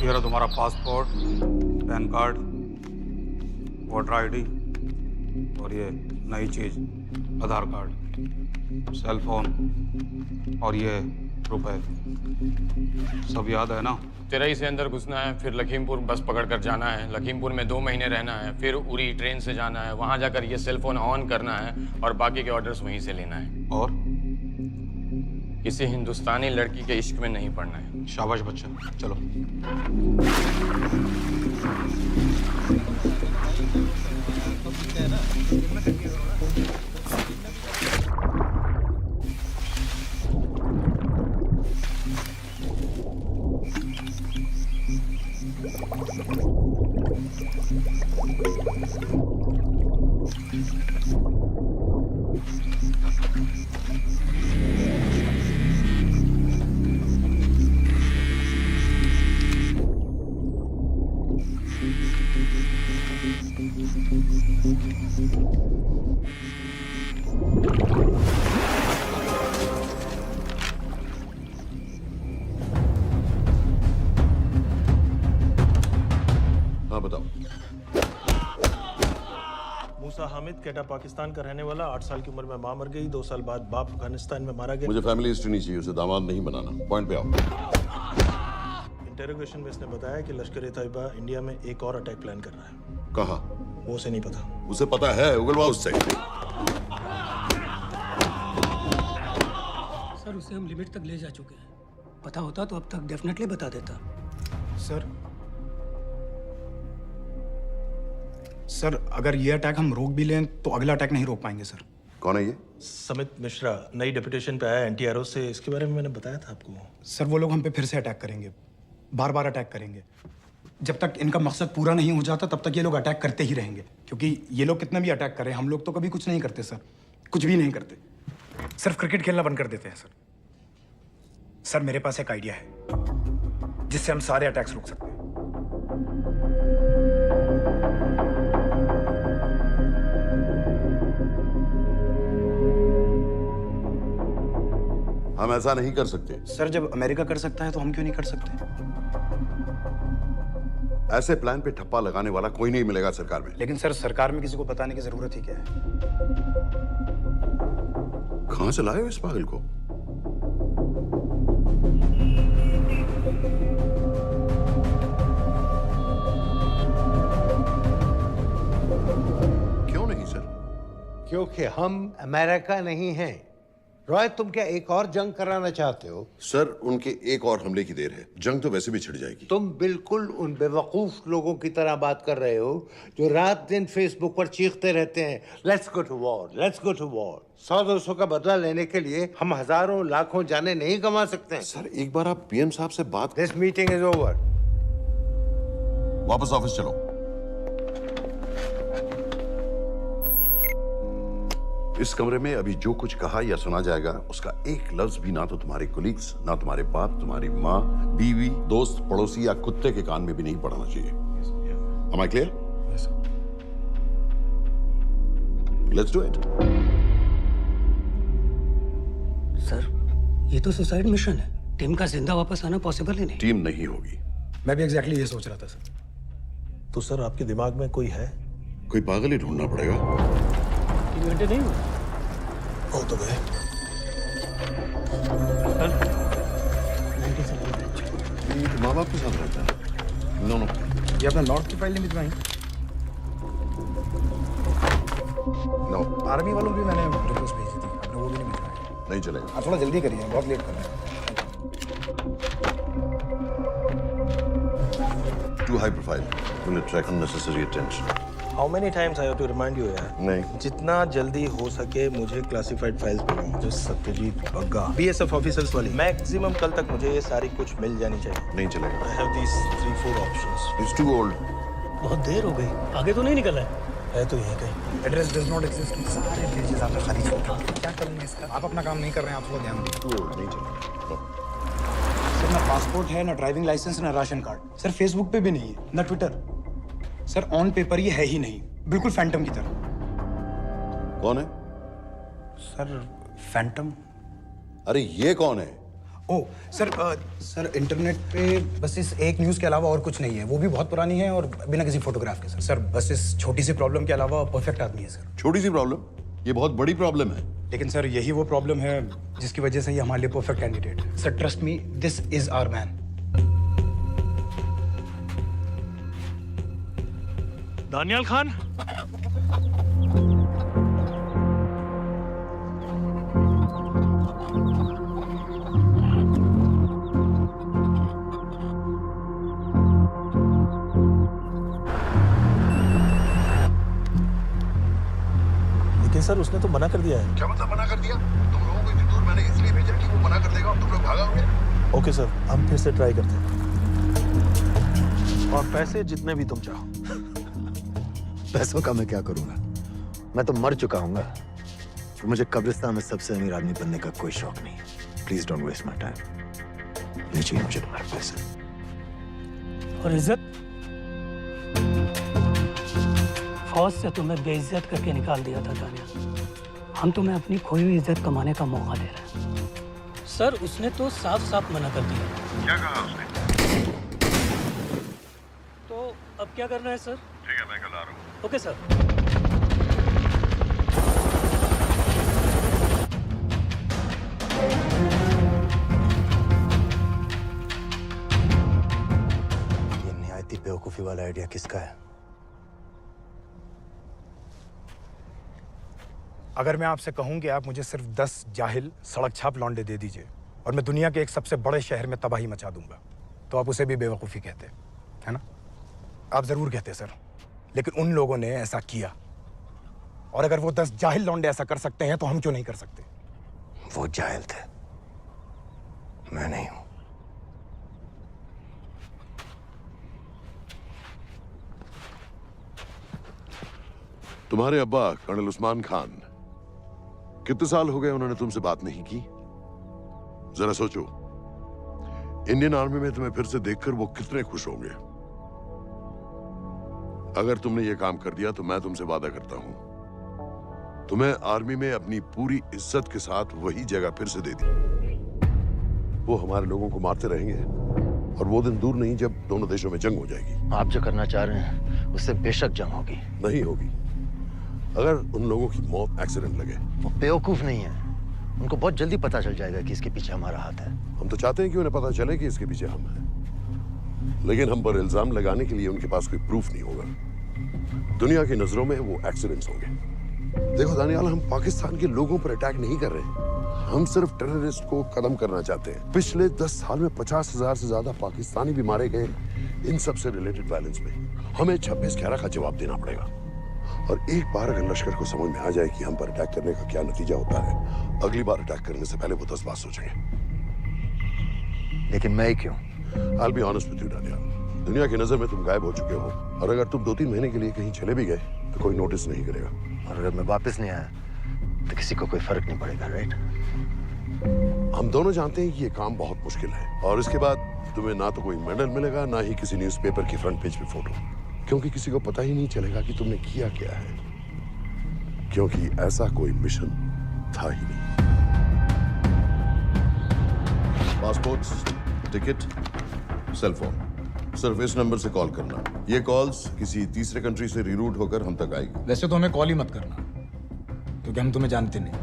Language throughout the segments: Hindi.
ये रहा तुम्हारा passport, pan card, voter ID और ये नई चीज आधार कार्ड, सेल फोन और ये रुपए। सब याद है ना? तेरई से अंदर घुसना है, फिर लखीमपुर बस पकड़कर जाना है, लखीमपुर में 2 महीने रहना है, फिर उरी ट्रेन से जाना है, वहां जाकर ये सेल फोन ऑन करना है और बाकी के ऑर्डर्स वहीं से लेना है। और किसी हिंदुस्तानी लड़की के इश्क में नहीं पड़ना है। शाबाश बच्चा, चलो। हाँ बताओ। मूसा हामिद, केटा पाकिस्तान का रहने वाला, 8 साल की उम्र में मां मर गई, 2 साल बाद बाप अफगानिस्तान में मारा गया। मुझे फैमिली हिस्ट्री नहीं चाहिए, उसे दामाद नहीं बनाना। पॉइंट पे आओ। इंटेरोगेशन में इसने बताया कि लश्कर-ए-तैयबा इंडिया में एक और अटैक प्लान कर रहा है। कहाँ? वो उसे नहीं पता। उसे पता है, उगलवा उससे। सर उसे हम लिमिट तक ले जा चुके हैं। पता होता तो अब तक डेफिनेटली बता देता। सर अगर ये अटैक हम रोक भी लें तो अगला अटैक नहीं रोक पाएंगे सर। कौन है ये? समित मिश्रा नई डेपुटेशन पे आया एंटी-एरो से। इसके बारे में मैंने बताया था आपको। सर वो लोग हम पे फिर से अटैक करेंगे, बार बार अटैक करेंगे। जब तक इनका मकसद पूरा नहीं हो जाता तब तक ये लोग अटैक करते ही रहेंगे, क्योंकि ये लोग कितना भी अटैक करें हम लोग तो कभी कुछ नहीं करते सर, कुछ भी नहीं करते। सिर्फ क्रिकेट खेलना बंद कर देते हैं सर। सर मेरे पास एक आइडिया है जिससे हम सारे अटैक्स रोक सकते हैं। हम ऐसा नहीं कर सकते। सर जब अमेरिका कर सकता है तो हम क्यों नहीं कर सकते? ऐसे प्लान पे ठप्पा लगाने वाला कोई नहीं मिलेगा सरकार में। लेकिन सर सरकार में किसी को बताने की जरूरत ही क्या है? कहां से लाए हो इस पागल को? क्यों नहीं सर? क्योंकि हम अमेरिका नहीं हैं। रॉय तुम क्या एक और जंग कराना चाहते हो? सर उनके एक और हमले की देर है, जंग तो वैसे भी छिड़ जाएगी। तुम बिल्कुल उन बेवकूफ लोगों की तरह बात कर रहे हो जो रात दिन फेसबुक पर चीखते रहते हैं let's go to war, let's go to war. 100-200 का बदला लेने के लिए हम हजारों लाखों जाने नहीं कमा सकते हैं। सर एक बार आप पीएम साहब से बात। This meeting is over. वापस ऑफिस चलो। इस कमरे में अभी जो कुछ कहा या सुना जाएगा उसका एक लफ्ज भी ना तो तुम्हारे कोलीग्स, ना तुम्हारे बाप, तुम्हारी माँ, बीवी, दोस्त, पड़ोसी या कुत्ते के कान में भी नहीं पड़ना चाहिए। Am I clear? Yes, sir. Let's do it. Sir ये तो सुसाइड मिशन है। टीम का जिंदा वापस आना पॉसिबल ही नहीं। टीम नहीं होगी। मैं भी एग्जैक्टली ये सोच रहा था सर। तो सर आपके दिमाग में कोई है? कोई पागल ही ढूंढना पड़ेगा। 3 घंटे नहीं हुए। हो तो गए। माँ बाप के साथ रहता है। नो नो, ये अपना नॉर्थ की फाइल नहीं भिजवाई? नो आर्मी वालों की मैंने रिक्वेस्ट भेजी थी, आपने वो भी नहीं भिजवाई। नहीं चलेगा। आप थोड़ा जल्दी करिए, बहुत लेट कर रहे हैं। Too high profile. Will attract unnecessary attention. How many times I have to remind you यार? नहीं। जितना जल्दी हो सके मुझे क्लासिफाइड फाइल्स भेजो। जो सत्यजीत बग्गा बीएसएफ ऑफिसर्स वाली। मैक्सिमम कल तक मुझे ये सारी कुछ मिल जानी चाहिए। नहीं चलेगा। I have these 3-4 options. It's too old. बहुत देर हो गई, आगे तो नहीं निकला है। है तो यहीं कहीं। Address does not exist. सारे पेजेस आपने खाली छोड़ दिए। क्या करूंगा इसका? आप अपना काम नहीं कर रहे हैं, आप थोड़ा ध्यान दीजिए। Too old. नहीं चलेगा। No. सर ना पासपोर्ट है, ना ड्राइविंग लाइसेंस, ना राशन कार्ड। सर फेसबुक पे भी नहीं है, ना ट्विटर। सर ऑन पेपर ये है ही नहीं, बिल्कुल फैंटम की तरह। कौन है? Sir Phantom? अरे ये कौन है? ओ सर इंटरनेट पे बस इस एक न्यूज़ के अलावा और कुछ नहीं है। वो भी बहुत पुरानी है और बिना किसी फोटोग्राफ के। सर बस इस छोटी सी प्रॉब्लम के अलावा परफेक्ट आदमी है सर। छोटी सी प्रॉब्लम, ये बहुत बड़ी प्रॉब्लम है। लेकिन सर यही वो प्रॉब्लम है जिसकी वजह से ये हमारे लिए परफेक्ट कैंडिडेट है। Sir trust me, this is our man. Daniyal Khan, लेकिन सर उसने तो मना कर दिया है। क्या मतलब मना कर दिया? तुम लोगों को इतनी दूर मैंने इसलिए भेजा कि वो मना कर देगा और तुम लोग भागोगे। ओके सर, हम फिर से ट्राई करते हैं। और पैसे जितने भी तुम चाहो। पैसों का मैं क्या करूंगा? मैं तो मर चुका हूंगा। तो मुझे कब्रिस्तान में सबसे अमीर आदमी बनने का कोई शौक नहीं। Please don't waste my time. नहीं चाहिए मुझे तुम्हारे पैसे। और इज्जत? फौज से तुम्हें बेइज्जत करके निकाल दिया था दानिया। हम तुम्हें अपनी खोई हुई इज्जत कमाने का मौका दे रहे हैं। सर उसने तो साफ साफ मना कर दिया। क्या कहा उसने? तो अब क्या करना है सर? ठीक है, मैं कल आ रहा हूँ। Okay sir. ये निहायती बेवकूफी वाला आइडिया किसका है? अगर मैं आपसे कहूं कि आप मुझे सिर्फ 10 जाहिल सड़क छाप लौंडे दे दीजिए और मैं दुनिया के एक सबसे बड़े शहर में तबाही मचा दूंगा, तो आप उसे भी बेवकूफ़ी कहते, है ना? आप ज़रूर कहते सर, लेकिन उन लोगों ने ऐसा किया। और अगर वो 10 जाहिल लौंडे ऐसा कर सकते हैं तो हम क्यों नहीं कर सकते? वो जाहिल थे, मैं नहीं हूं। तुम्हारे अब्बा कर्नल उस्मान खान, कितने साल हो गए उन्होंने तुमसे बात नहीं की? जरा सोचो, इंडियन आर्मी में तुम्हें फिर से देखकर वो कितने खुश होंगे। अगर तुमने ये काम कर दिया तो मैं तुमसे वादा करता हूं, तुम्हें आर्मी में अपनी पूरी इज्जत के साथ वही जगह फिर से दे दी। वो हमारे लोगों को मारते रहेंगे और वो दिन दूर नहीं जब दोनों देशों में जंग हो जाएगी। आप जो करना चाह रहे हैं उससे बेशक जंग होगी। नहीं होगी अगर उन लोगों की मौत एक्सीडेंट लगे। वो बेवकूफ नहीं है, उनको बहुत जल्दी पता चल जाएगा कि इसके पीछे हमारा हाथ है। हम तो चाहते हैं कि उन्हें पता चले कि इसके पीछे हम हैं, लेकिन हम पर इल्जाम लगाने के लिए उनके पास कोई प्रूफ नहीं होगा। दुनिया की नजरों में वो एक्सीडेंट्स होंगे। देखो दानियाल, हम पाकिस्तान के लोगों पर अटैक नहीं कर रहे, हम सिर्फ टेररिस्ट को खत्म करना चाहते हैं। पिछले 10 साल में 50,000 से ज्यादा पाकिस्तानी भी मारे गए इन सब से रिलेटेड वायलेंस में। हमें 26/11 का जवाब देना पड़ेगा। और एक बार अगर लश्कर को समझ में आ जाए कि हम पर अटैक करने का क्या नतीजा होता है, अगली बार अटैक करने से पहले वो 10 बार सोचेंगे। लेकिन मैं क्यों? I'll be honest with you, Daniyal, दुनिया की नजर में तुम गायब हो चुके हो और अगर तुम 2-3 महीने के लिए कहीं चले भी गए तो कोई नोटिस नहीं करेगा। और अगर मैं वापस नहीं आया तो किसी को कोई फर्क नहीं पड़ेगा, राइट? हम दोनों जानते हैं कि ये काम बहुत मुश्किल है और इसके बाद तुम्हें ना तो कोई मेडल मिलेगा ना ही किसी न्यूज़पेपर की फ्रंट पेज पे फोटो, क्योंकि किसी को पता ही नहीं चलेगा कि तुमने किया क्या है, क्योंकि ऐसा कोई मिशन था ही नहीं। पासपोर्ट, टिकट, सेल फोन, सिर्फ इस नंबर से कॉल करना। ये कॉल्स किसी तीसरे कंट्री से रीरूट होकर हम तक आएगी। वैसे तो हमें कॉल ही मत करना, क्योंकि हम तुम्हें जानते नहीं।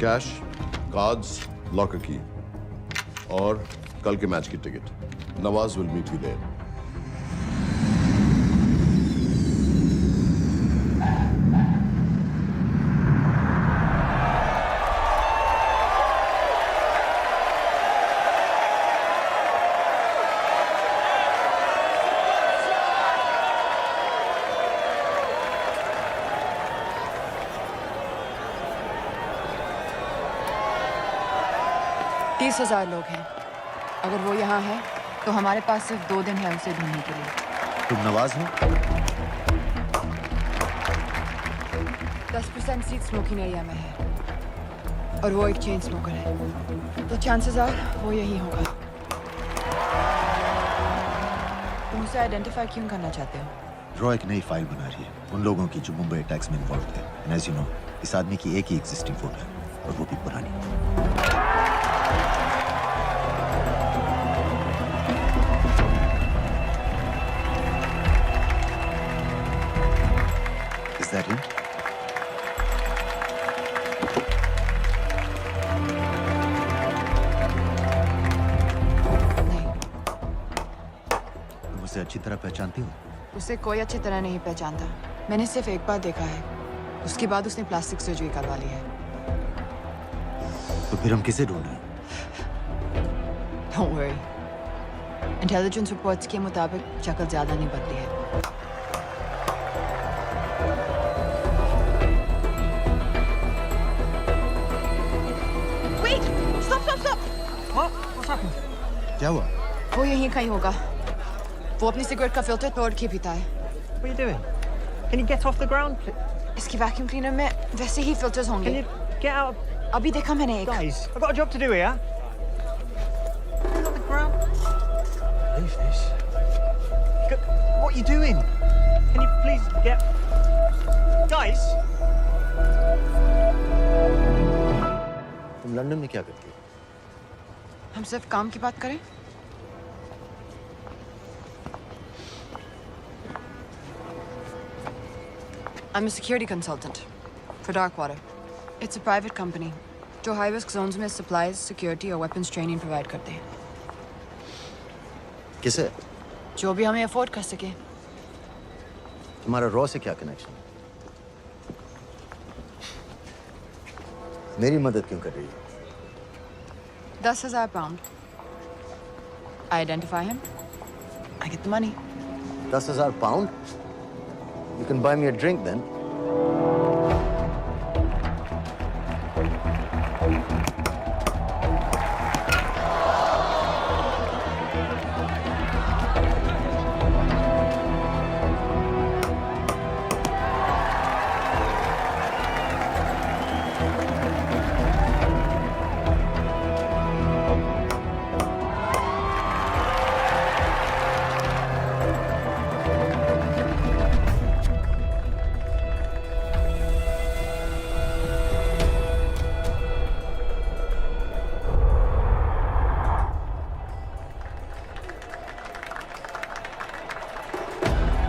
कैश, कार्ड्स, लॉकर की और कल के मैच की ticket. Nawaz will meet you there. तीस 30,000 लोग हैं। अगर वो यहाँ है तो हमारे पास सिर्फ 2 दिन है उसे ढूंढने के लिए। तुम नवाज हो? 10% सीट स्मोकिंग एरिया में है और वो एक चेन स्मोकर है, तो चांसेस आर वो यही होगा। तुम उसे आइडेंटिफाई क्यों करना चाहते हो? रॉ एक नई फाइल बना रही है उन लोगों की जो मुंबई अटैक्स में इन्वॉल्व थे। एंड एज यू नो, इस आदमी की एक ही एग्जिस्टिंग फोन है और वो भी पुरानी। Is that it? नहीं, तुम उसे अच्छी तरह पहचानती हो? उसे कोई अच्छी तरह नहीं पहचानता। मैंने सिर्फ एक बार देखा है, उसके बाद उसने प्लास्टिक सर्जरी करवा ली है। तो फिर हम किसे ढूंढें? Don't worry. इंटेलिजेंस रिपोर्ट्स के मुताबिक शक्ल ज्यादा नहीं बदली है। Wait! Stop! Stop! Stop! क्या हुआ? वो यहीं कहीं होगा। वो अपनी सिगरेट का फिल्टर तोड़ के पीता है। What are you doing? Can you get off the ground, please? इसकी वैक्यूम क्लीनर में वैसे ही फिल्टर्स Can होंगे। you get out? अभी देखा मैंने एक। Guys, I've got a job to do here. Get off the ground. Leave this. What are you doing? Can you please get... Guys? तुम लंदन में क्या करती हो? हम सिर्फ काम की बात करें? I'm a security consultant for Darkwater. It's a private company जो high risk zones में supplies, security और weapons training provide करते हैं। किसे? जो भी हमें afford कर सके। तुम्हारा रॉ से क्या कनेक्शन? मेरी मदद क्यों कर रही हो? 10,000 pound. I identify him. I get the money. 10,000 pound? You can buy me a drink then.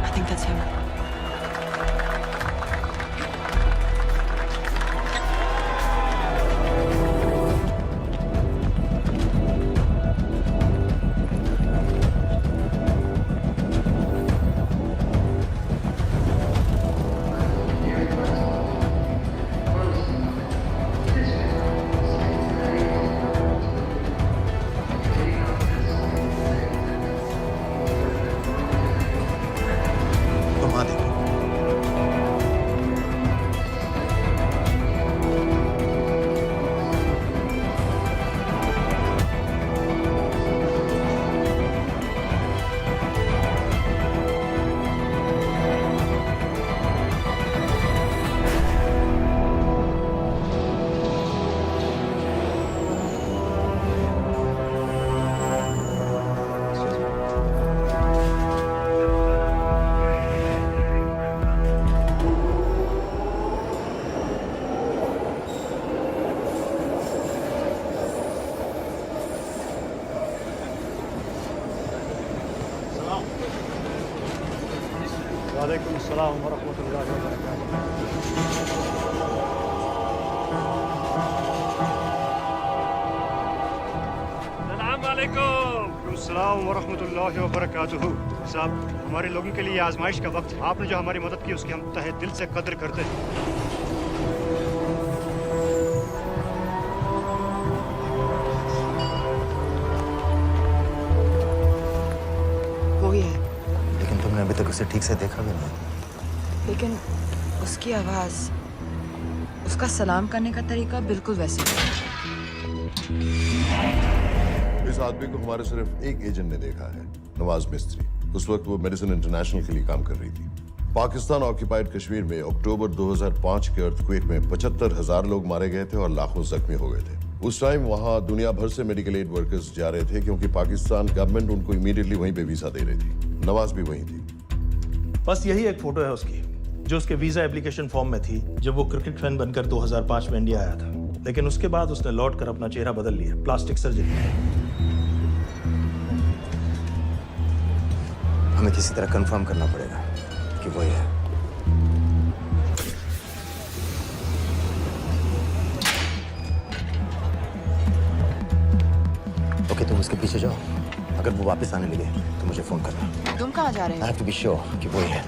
I think that's him. घुमा देंगे। वालेकुम अस्सलाम व रहमतुल्लाहि व बरकातुहू। अस्सलाम वालेकुम। अस्सलाम व रहमतुल्लाहि व बरकातुहू। साहब, हमारे लोगों के लिए आजमाइश का वक्त है। आपने जो हमारी मदद की उसकी हम तहे दिल से कद्र करते हैं। वो ही है, लेकिन तुमने अभी तक उसे ठीक से देखा भी नहीं। लेकिन उसकी आवाज, उसका सलाम करने का तरीका बिल्कुल वैसे ही है। इस आदमी को हमारे सिर्फ एक एजेंट ने देखा है, नवाज मिस्त्री। उस वक्त वो मेडिसिन इंटरनेशनल के लिए काम कर रही थी। पाकिस्तान ऑक्यूपाइड कश्मीर में अक्टूबर 2005 के अर्थक्वेक में 75,000 लोग मारे गए थे और लाखों जख्मी हो गए थे। उस टाइम वहां दुनिया भर से मेडिकल एड वर्कर्स जा रहे थे क्योंकि पाकिस्तान गवर्नमेंट उनको इमीडिएटली वहीं पे वीजा दे रही थी। नवाज भी वहीं थी। बस यही एक फोटो है उसकी, जो उसके वीजा एप्लीकेशन फॉर्म में थी जब वो क्रिकेट फैन बनकर 2005 में इंडिया आया था। लेकिन उसके बाद उसने लौट कर अपना चेहरा बदल लिया, प्लास्टिक सर्जरी। हमें किसी तरह कंफर्म करना पड़ेगा कि वो ही है। ओके, तुम उसके पीछे जाओ। अगर वो वापस आने लगे तो मुझे फोन करना। तुम कहाँ जा रहे आई हो? हैव टू बी श्योर कि वो ही है।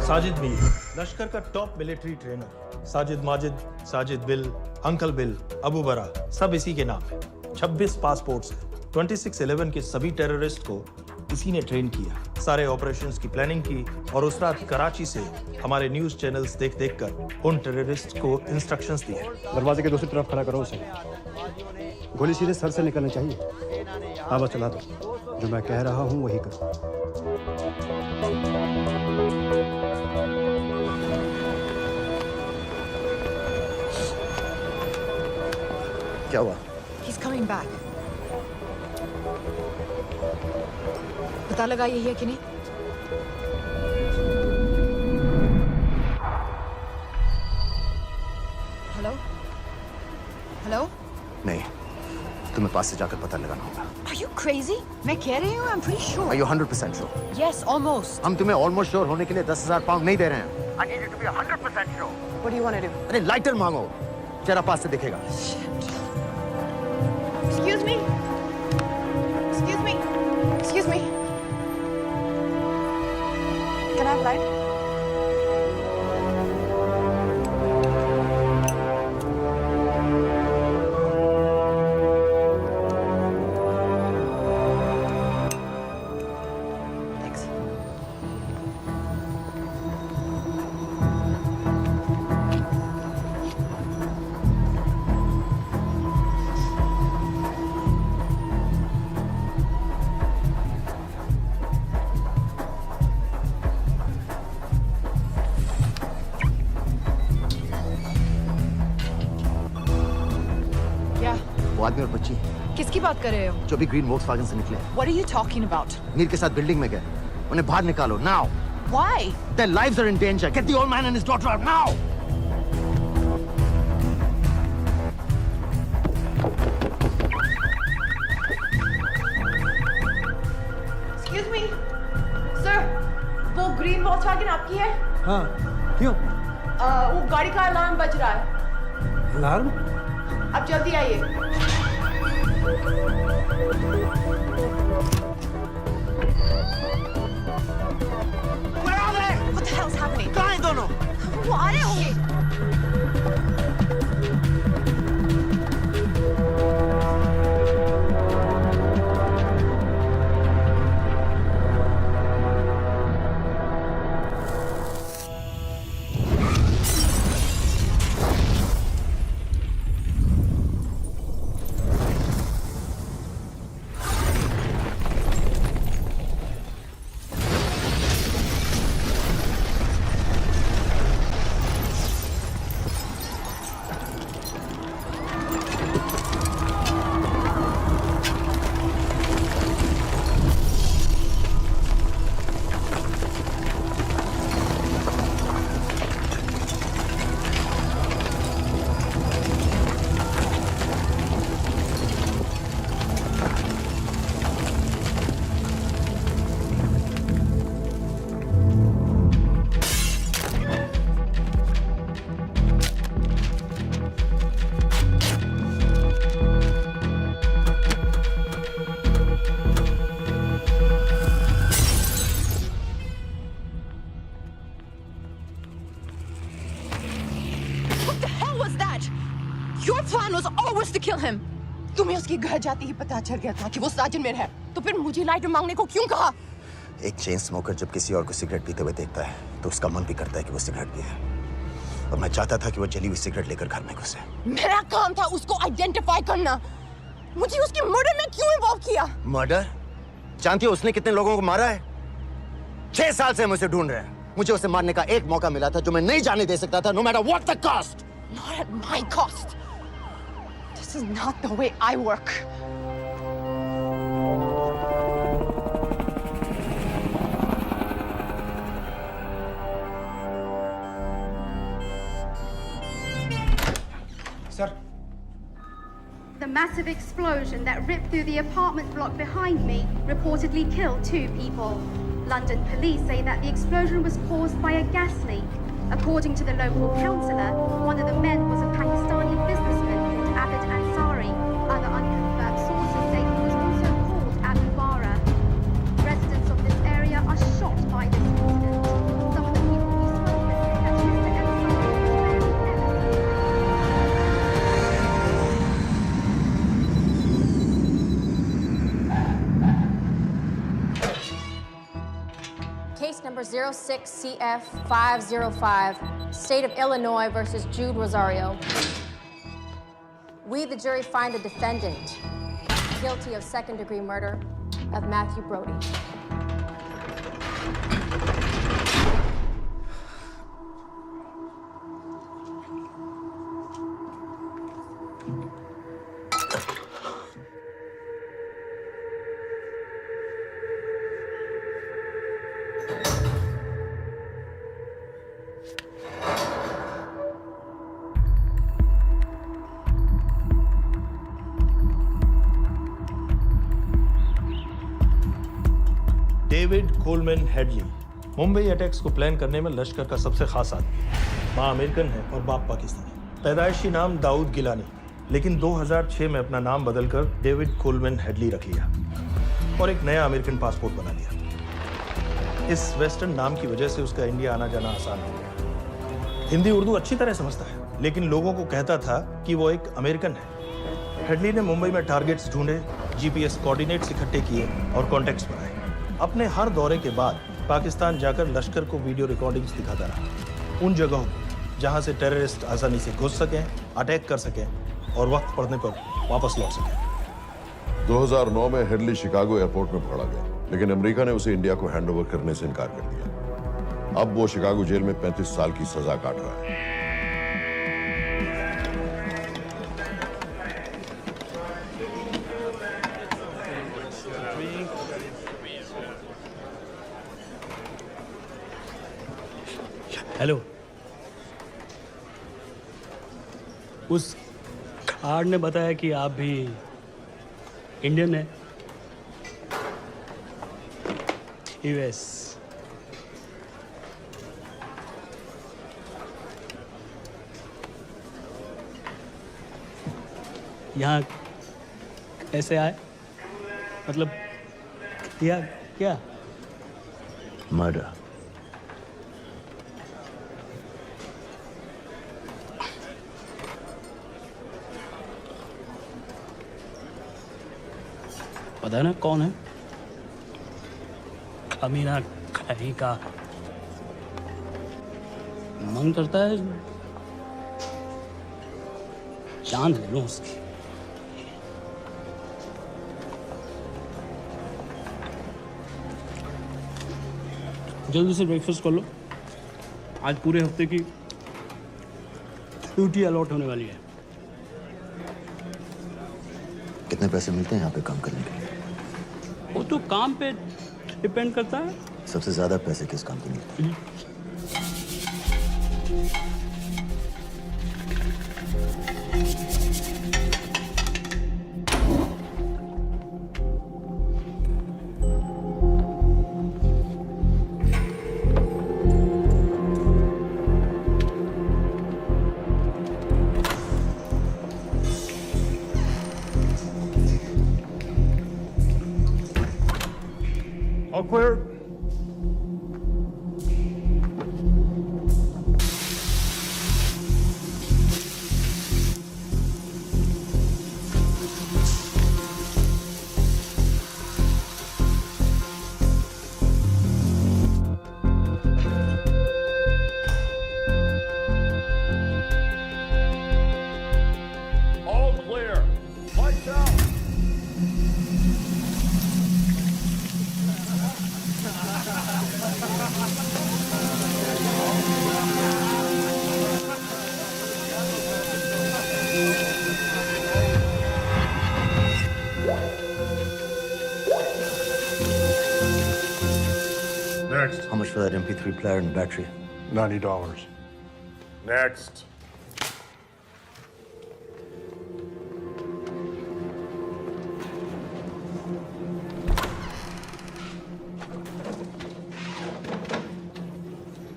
साजिद मीर, लश्कर का top military trainer. Sajid Majid, Sajid bill, uncle bill, Abu बरा, सब इसी के नाम है। 26 पासपोर्ट्स हैं। 26/11 के सभी टेररिस्ट को इसी ने ट्रेन किया। सारे ऑपरेशंस की प्लानिंग की और उस रात कराची से हमारे न्यूज चैनल्स देख देख कर उन टेररिस्ट को इंस्ट्रक्शंस दिए। दरवाजे के दूसरी तरफ खड़ा करो उसे। गोली सीधे सर से निकलनी चाहिए। हाँ बस चला दो। जो मैं कह रहा हूँ वही कर। क्या हुआ? He's coming back. पता लगा यही है कि नहीं? हेलो? हेलो? नहीं, तुम्हें पास से जाकर पता लगाना होगा। Are you crazy? मैं कह रही हूँ, I'm pretty sure. Are you 100% sure? Yes, almost. हम तुम्हें ऑलमोस्ट श्योर होने के लिए 10,000 पाउंड नहीं दे रहे हैं। I need you to be 100% sure. What do you want to do? अरे लाइटर मांगो, चेहरा पास से दिखेगा। Excuse me. Excuse me. Excuse me. Can I have light? Thanks. क्या? वो आदमी और बच्ची किसकी बात कर रहे हो? जो भी ग्रीन वोक्सवैगन से निकले, What are you talking about? Mir के साथ बिल्डिंग में गए। उन्हें बाहर निकालो now. Why? Their lives are in danger. Get the old man and his daughter out now! Excuse me, sir. वो ग्रीन वॉल्क्सवैगन आपकी है? हाँ, क्यों? वो गाड़ी का अलार्म बज रहा है। अलार्म? आप जल्दी आइए। Where are they? What the hell's happening? कहाँ हैं दोनों? वो आ रहे होंगे। Your plan was always to kill him. तुम्हें उसके घर जाते ही पता चल गया था कि वो साजिद में है, तो फिर मुझे लाइटर मांगने को क्यों कहा? एक चेन स्मोकर जब किसी और को सिगरेट पीते हुए देखता है तो उसका मन भी करता है कि वो सिगरेट पिए। और मैं चाहता था कि वो जली हुई सिगरेट लेकर घर में घुसे। मेरा काम था उसको आइडेंटिफाई करना। मुझे उसके मर्डर में क्यों इन्वॉल्व किया? मर्डर? जानती हो उसने कितने लोगों को मारा है? 6 साल से हम उसे ढूंढ रहे हैं। मुझे उसे मारने का एक मौका मिला था जो मैं नहीं जाने दे सकता था, no matter what the cost. Not at my cost. This is not the way I work. Sir. The massive explosion that ripped through the apartment block behind me reportedly killed 2 people. London police say that the explosion was caused by a gas leak. According to the local councillor, one of the men was a Pakistani businessman called Abid Ansari. Other unconfirmed sources say he was also called Abu Bara. Residents of this area are shocked by this incident. Some of the people we spoke with say that Mr. Ansari was very innocent. Case number 06CF505, State of Illinois versus Jude Rosario. We, the jury, find the defendant guilty of second-degree murder of Matthew Brody. David Coleman Headley Mumbai attacks को प्लान करने में लश्कर का सबसे खास आदमी। माँ अमेरिकन है और बाप पाकिस्तानी। पैदाइशी नाम दाऊद गिलानी, लेकिन 2006 में अपना नाम बदलकर डेविड कोलमैन हेडली रख लिया और एक नया अमेरिकन पासपोर्ट बना लिया। इस वेस्टर्न नाम की वजह से उसका इंडिया आना जाना आसान हो गया। हिंदी उर्दू अच्छी तरह समझता है, लेकिन लोगों को कहता था कि वो एक अमेरिकन है। हेडली ने मुंबई में टारगेट्स ढूंढे, जीपीएस कोऑर्डिनेट्स इकट्ठे किए और कॉन्टेक्ट्स बनाए। अपने हर दौरे के बाद पाकिस्तान जाकर लश्कर को वीडियो रिकॉर्डिंग्स दिखाता रहा, उन जगहों जहां से टेररिस्ट आसानी से घुस सकें, अटैक कर सकें और वक्त पड़ने पर वापस लौट सकें। 2009 में हेडली शिकागो एयरपोर्ट में पकड़ा गया, लेकिन अमेरिका ने उसे इंडिया को हैंडओवर करने से इनकार कर दिया। अब वो शिकागो जेल में 35 साल की सजा काट रहा है। उस कार्ड ने बताया कि आप भी इंडियन है। यूएस। यहाँ कैसे आए? मतलब किया क्या? मर्डर। पता है ना कौन है? कमीना कहीं का। मन करता है जान ले लूं उसकी। जल्दी से ब्रेकफास्ट कर लो, आज पूरे हफ्ते की ड्यूटी अलॉट होने वाली है। कितने पैसे मिलते हैं यहाँ पे काम करने के लिए? वो तो काम पे डिपेंड करता है। सबसे ज्यादा पैसे किस काम पे मिलते हैं? All clear? All clear. Lights out. Next. How much for that MP3 player and battery? $90. Next.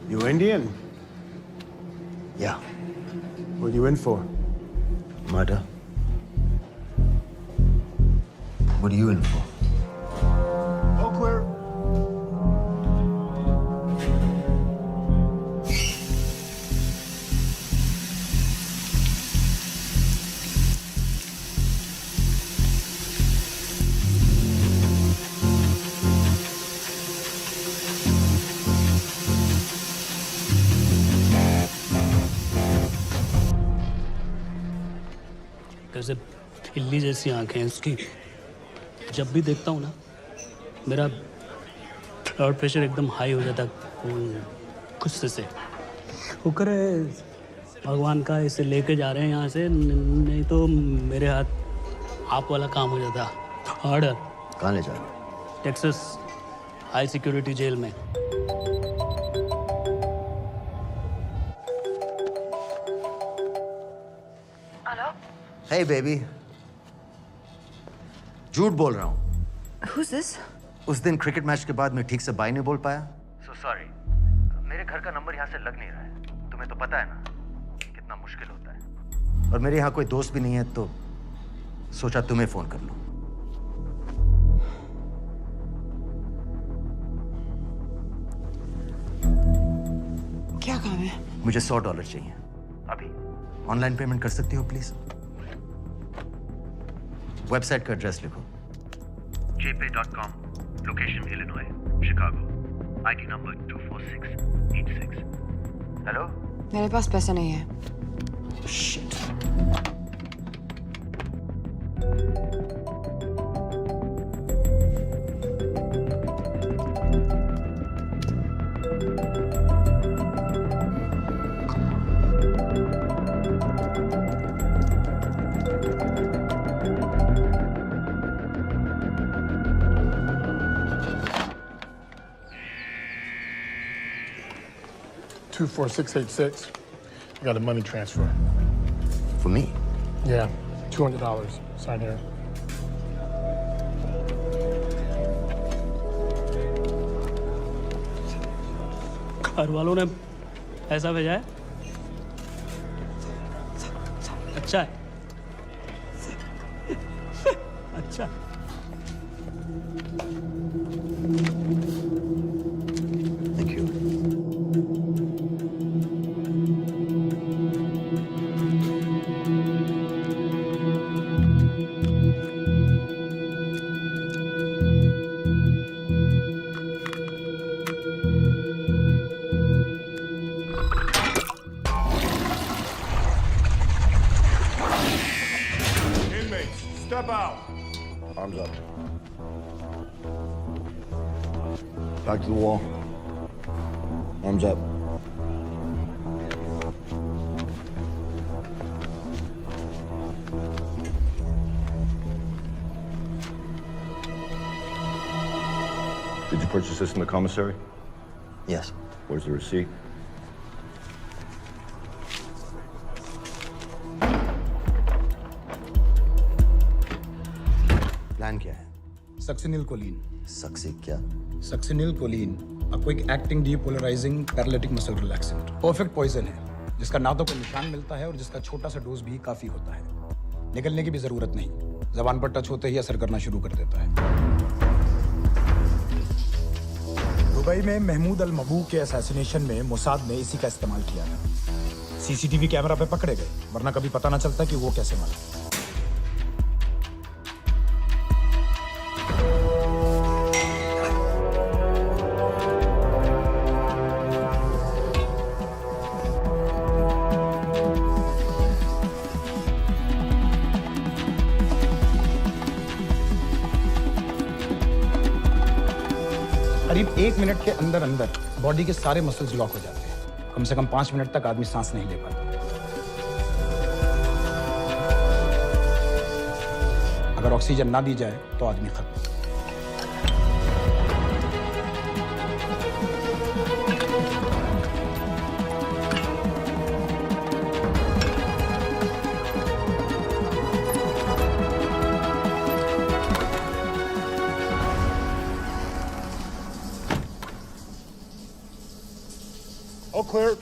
You Indian? Yeah. What are you in for? Murder. What are you in for? All clear. कैसे बिल्ली जैसी आंखें हैं उसकी। जब भी देखता हूँ ना मेरा ब्लड प्रेशर एकदम हाई हो जाता गुस्से से। शुक्र है भगवान का इसे लेके जा रहे हैं यहाँ से, नहीं तो मेरे हाथ आप वाला काम हो जाता। ऑर्डर। कहाँ ले जा रहे हो? टेक्सास हाई सिक्योरिटी जेल में। Hey baby. झूठ बोल रहा हूँ। Who's this? उस दिन क्रिकेट मैच के बाद मैं ठीक से बाय नहीं बोल पाया। So sorry. मेरे घर का नंबर यहाँ से लग नहीं रहा है। तुम्हें तो पता है ना कितना मुश्किल होता है। और मेरे यहाँ कोई दोस्त भी नहीं है तो सोचा तुम्हें फोन कर लूं। क्या काम है? मुझे $100 चाहिए। अभी ऑनलाइन पेमेंट कर सकती हो प्लीज? वेबसाइट का एड्रेस लिखो। jpay.com, location Illinois, Chicago, ID number 24686। Hello? मेरे पास पैसा नहीं है। Shit. $24686. I got a money transfer. for me. Yeah, $200. Sign here. घर वालों ने ऐसा भेजा है? अच्छा है। अच्छा। Thank you. Inmates, step out. Arms up. Back to the wall. Arms up. Did you purchase this in the commissary? Yes. Where's the receipt? Plan क्या है? Succinyl choline. सक्सी क्या? Succinyl choline, a quick acting depolarizing paralytic muscle relaxant। Perfect poison है, जिसका ना तो कोई निशान मिलता है और जिसका छोटा सा डोज भी काफी होता है। निकलने की भी जरूरत नहीं, जबान पर टच होते ही असर करना शुरू कर देता है। दुबई में महमूद अल मबू के असैसिनेशन में मोसाद ने इसी का इस्तेमाल किया था। सीसीटीवी कैमरा पे पकड़े गए, वरना कभी पता ना चलता कि वो कैसे मरा। करीब 1 मिनट के अंदर अंदर बॉडी के सारे मसल्स लॉक हो जाते हैं। कम से कम 5 मिनट तक आदमी सांस नहीं ले पाता। अगर ऑक्सीजन ना दी जाए तो आदमी खत्म। All clear.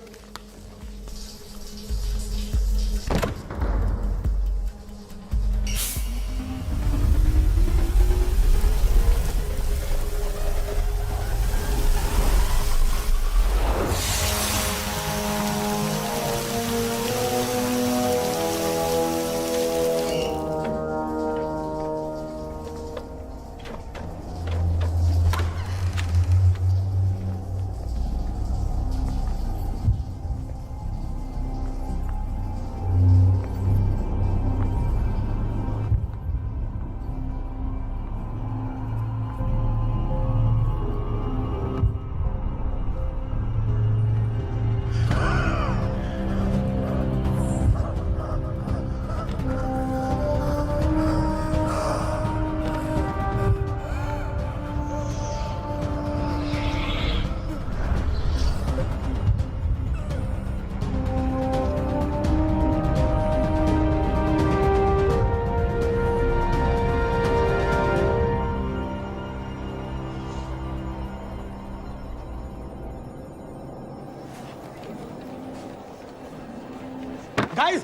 गाइस,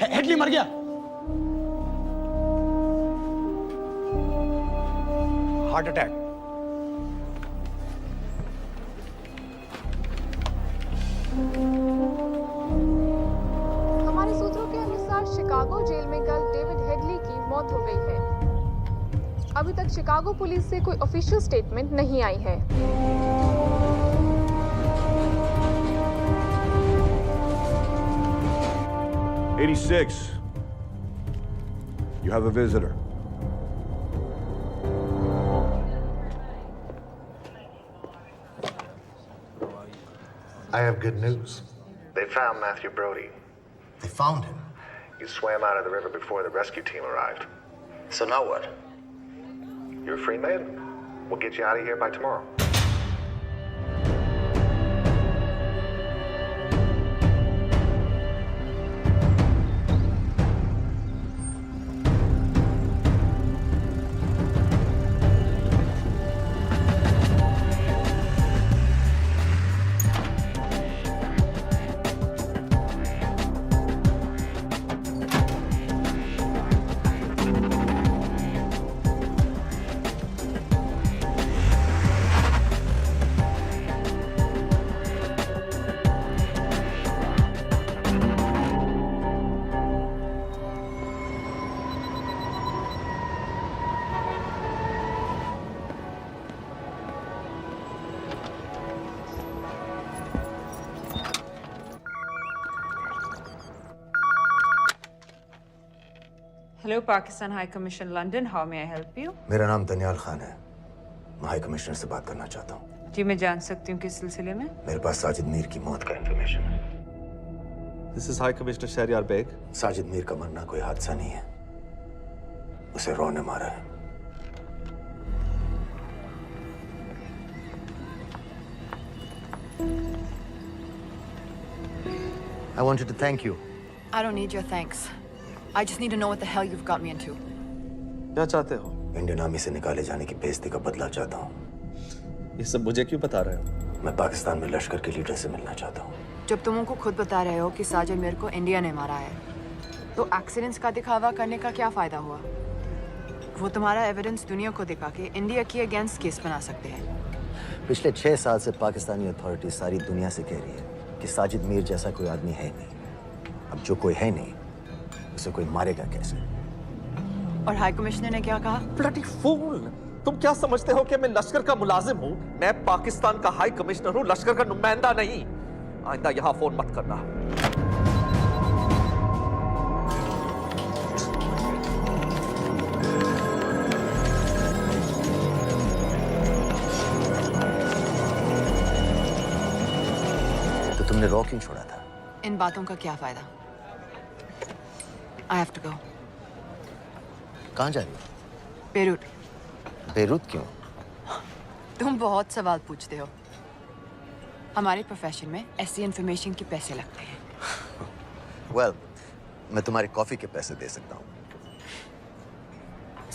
हेडली मर गया। Heart attack. हमारे सूत्रों के अनुसार शिकागो जेल में कल डेविड हेडली की मौत हो गई है। अभी तक शिकागो पुलिस से कोई ऑफिशियल स्टेटमेंट नहीं आई है। 86. You have a visitor. I have good news. They found Matthew Brody. They found him. He swam out of the river before the rescue team arrived. So now what? You're a free man. We'll get you out of here by tomorrow. Hello, Pakistan High Commission, London. How may I help you? मेरा नाम दनियाल खान है। मैं हाई कमिश्नर से बात करना चाहता हूँ। जी, मैं जान सकती हूँ किस सिलसिले में? मेरे पास साजिद मीर की मौत का इंफॉर्मेशन है। This is High Commissioner Shahryar Beg. Sajid Mir का मरना कोई हादसा नहीं है, उसे रॉ ने मारा है। I wanted to thank you. I don't need your thanks. I just need to know what the hell you've got me into. क्या चाहते हो? इंडियन आर्मी से निकाले जाने की बेइज्जती का बदला चाहता हूँ। ये सब मुझे क्यों बता रहे हो? मैं पाकिस्तान में लश्कर के लीडर से मिलना चाहता हूँ। जब तुम उनको खुद बता रहे हो कि साजिद मीर को इंडिया ने मारा है, तो एक्सीडेंट्स का दिखावा करने का क्या फायदा हुआ? वो तुम्हारा एविडेंस दुनिया को दिखा के इंडिया की अगेंस्ट केस बना सकते हैं। पिछले 6 साल से पाकिस्तानी अथॉरिटी सारी दुनिया से कह रही है कि साजिद मीर जैसा कोई आदमी है नहीं। अब जो कोई है नहीं, उसे कोई मारेगा कैसे? और हाई कमिश्नर ने क्या कहा? Bloody fool! तुम क्या समझते हो कि मैं लश्कर का मुलाजिम हूँ? मैं पाकिस्तान का हाई कमिश्नर हूँ, लश्कर का नुमाइंदा नहीं। आइंदा यहाँ फोन मत करना। तो तुमने रॉ क्यों छोड़ा था? इन बातों का क्या फायदा? I have to go. कहाँ जा रही हो? बेरूट। बेरूत क्यों? तुम बहुत सवाल पूछते हो। हमारे प्रोफेशन में ऐसी इंफॉर्मेशन के पैसे लगते हैं। Well, मैं तुम्हारे कॉफी के पैसे दे सकता हूँ।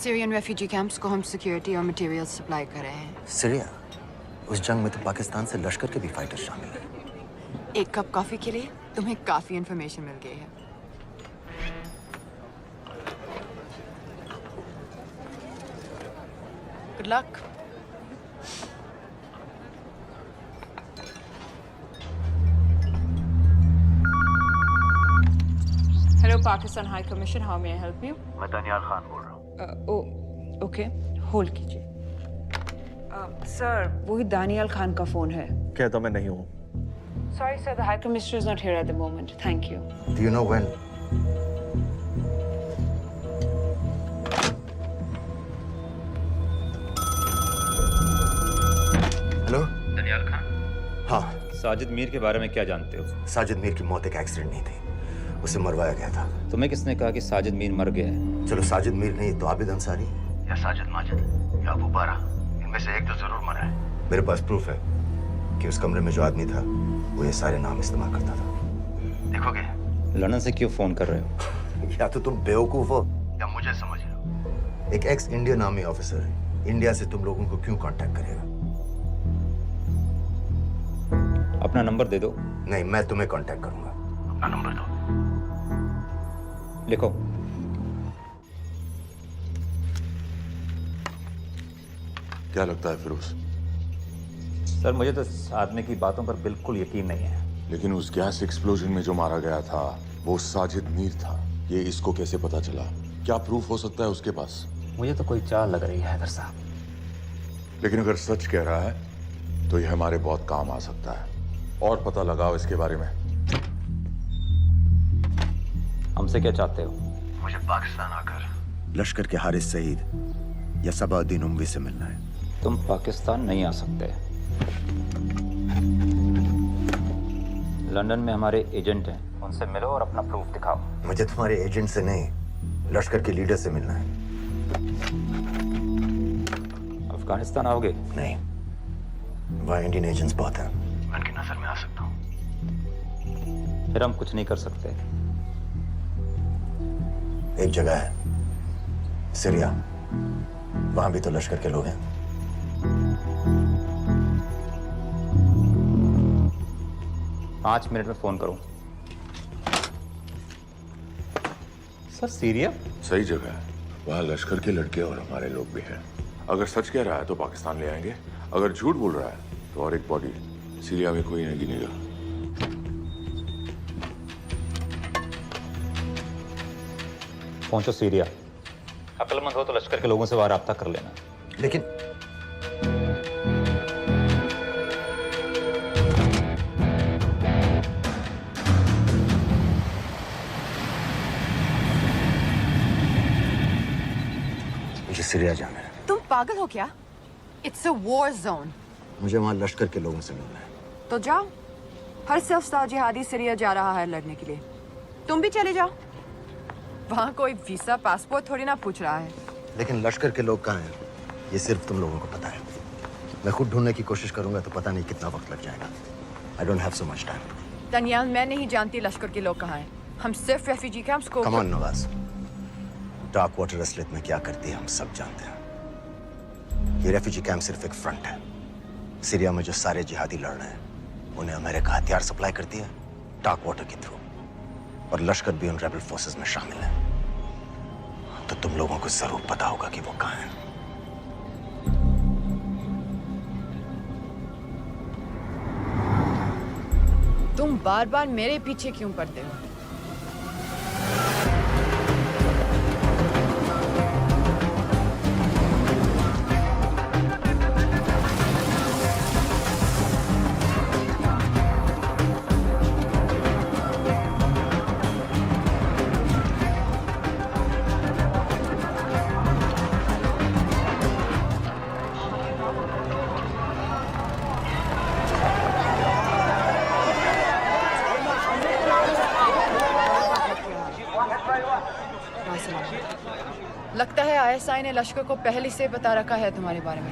सीरियन रेफ्यूजी कैंप्स को हम सिक्योरिटी और मटेरियल सप्लाई कर रहे हैं। सीरिया? उस जंग में तो पाकिस्तान से लश्कर के भी फाइटर शामिल हैं। एक कप कॉफी के लिए तुम्हें काफी इंफॉर्मेशन मिल गई है। Good luck. Hello, Pakistan High Commission. How may I help you? मैं दनियाल खान बोल रहा हूँ। ओके, होल्ड कीजिए। सर, वही दानियाल खान का फोन है। कहता मैं नहीं हूँ। Sorry, sir. The High Commissioner is not here at the moment. Thank you. Do you know when? Hello? Daniyal Khan. हाँ। साजिद मीर के बारे में क्या जानते हो? साजिद मीर की मौत एक एक्सीडेंट नहीं थी, उसे मरवाया गया था। तुम्हें किसने कहा कि साजिद मीर मर गया है? चलो साजिद मीर नहीं तो आबिद अंसारी या साजिद माजिद या अबू बारा, इनमें से एक तो जरूर मरा है। मेरे पास प्रूफ है कि उस कमरे में जो आदमी था वो ये सारे नाम इस्तेमाल करता था। देखोगे? लंदन से क्यों फोन कर रहे हो? या तो तुम बेवकूफ हो या मुझे समझ रहे हो। एक x Indian army officer India से तुम लोगों को क्यों कांटेक्ट करेगा? अपना नंबर दे दो। नहीं, मैं तुम्हें कांटेक्ट करूंगा। अपना नंबर दो। लिखो। क्या लगता है फिरोज? सर, मुझे तो इस आदमी की बातों पर बिल्कुल यकीन नहीं है। लेकिन उस गैस एक्सप्लोजन में जो मारा गया था वो साजिद मीर था। ये इसको कैसे पता चला? क्या प्रूफ हो सकता है उसके पास? मुझे तो कोई चाल लग रही है हैदर साहब। लेकिन अगर सच कह रहा है तो ये हमारे बहुत काम आ सकता है। और पता लगाओ इसके बारे में। हमसे क्या चाहते हो? मुझे पाकिस्तान आकर लश्कर के हारिस सईद या सबाउद्दीन उमवी से मिलना है। तुम पाकिस्तान नहीं आ सकते। लंदन में हमारे एजेंट हैं, उनसे मिलो और अपना प्रूफ दिखाओ। मुझे तुम्हारे एजेंट से नहीं, लश्कर के लीडर से मिलना है। अफगानिस्तान आओगे? नहीं, वहाँ इंडियन एजेंट्स बहुत हैं। मैं उनकी नजर में आ सकता हूँ। फिर हम कुछ नहीं कर सकते। एक जगह है, सीरिया, वहां भी तो लश्कर के लोग हैं। पाँच मिनट में फोन करूं। सर, सीरिया सही जगह है। वहाँ लश्कर के लड़के और हमारे लोग भी हैं। अगर सच कह रहा है तो पाकिस्तान ले आएंगे, अगर झूठ बोल रहा है तो और एक बॉडी सीरिया में कोई नहीं गिनेगा। पहुंचो सीरिया। अक्लमंद हो तो लश्कर के लोगों से वहां राब्ता कर लेना। लेकिन सीरिया जाना है। तुम पागल हो क्या? It's a war zone. मुझे वहाँ लश्कर के लोगों से मिलना है। तो जाओ। हर सिर्फ जिहादी सीरिया जा रहा है लड़ने के लिए। तुम भी चले जाओ। वहाँ कोई वीसा पासपोर्ट थोड़ी ना पूछ रहा है। लेकिन लश्कर के लोग कहाँ हैं? ये सिर्फ तुम लोगों को पता है। मैं खुद ढूंढने की कोशिश करूंगा तो पता नहीं कितना वक्त लग जाएगा। I don't have so much time. तनियान, मैं नहीं जानती लश्कर के लोग कहाँ हैं। हम सिर्फ रेफ्यूजी कैंप्स को। Come on, Nawaz. Dark water असलियत में क्या करती है हम सब जानते हैं। ये रेफ्यूजी कैंप सिर्फ एक फ्रंट है। सीरिया में जो सारे जिहादी लड़ रहे हैं उन्हें अमेरिका हथियार सप्लाई करती है डार्क वाटर के थ्रू, और लश्कर भी उन रेबल फोर्सेस में शामिल है। तो तुम लोगों को जरूर पता होगा कि वो कहाँ है। तुम बार बार मेरे पीछे क्यों पड़ते हो? लगता है आईएसआई ने लश्कर को पहले से बता रखा है तुम्हारे बारे में।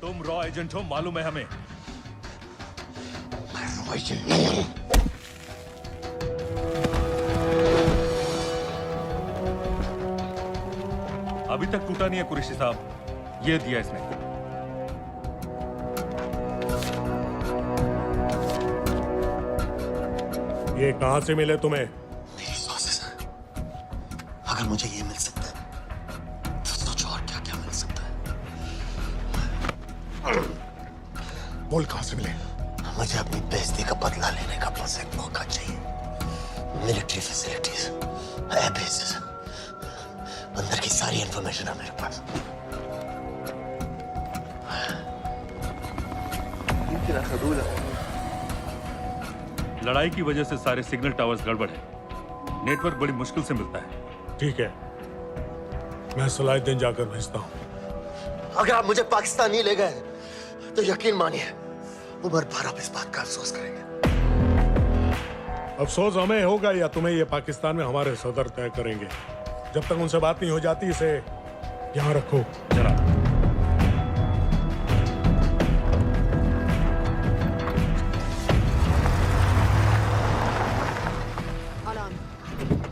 तुम रॉ एजेंट हो, मालूम है हमें। मैं रॉ एजेंट नहीं हूं। अभी तक टूटा नहीं है कुरैशी साहब। ये दिया इसने। ये कहां से मिले तुम्हें? मेरी सॉसेस। अगर मुझे ये मिल सकता है तो सोचो और क्या क्या मिल सकता है। बोल कहां से मिले? मुझे अपनी बेइज्जती का बदला लेने का बस एक मौका चाहिए। मिलिट्री फैसिलिटीज, एयर बेसेस, अंदर की सारी इंफॉर्मेशन है मेरे पास। लड़ाई की वजह से सारे सिग्नल टावर्स गड़बड़ है। नेटवर्क बड़ी मुश्किल से मिलता है। ठीक है, मैं सलाहुद्दीन जाकर भेजता हूँ। अगर आप मुझे पाकिस्तान नहीं ले गए तो यकीन मानिए उमर भर आप इस बात का अफसोस करेंगे। अफसोस हमें होगा या तुम्हें ये पाकिस्तान में हमारे सदर तय करेंगे। जब तक उनसे बात नहीं हो जाती इसे यहाँ रखो जरा।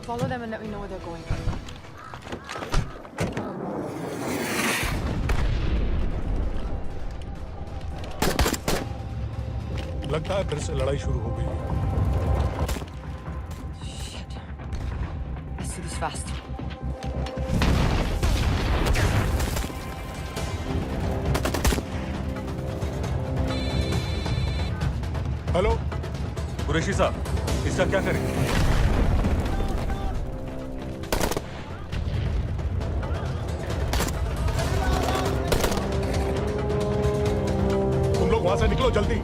Follow them and let me know where they're going. लगता है फिर से लड़ाई शुरू हो गई। Shit. Let's do this fast. Hello Qureshi साहब, इसका क्या करें? तुम लोग वहां से निकलो जल्दी।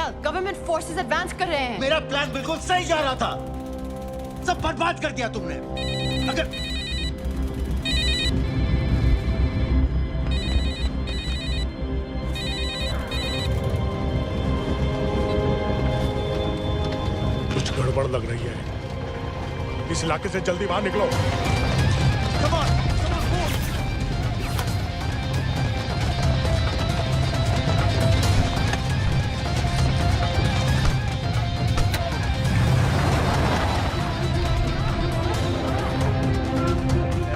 दानियाल, गवर्नमेंट फोर्सेस एडवांस कर रहे हैं। मेरा प्लान बिल्कुल सही जा रहा था, सब बर्बाद कर दिया तुमने। अगर कुछ गड़बड़ लग रही है, इस इलाके से जल्दी बाहर निकलो। Come on, move.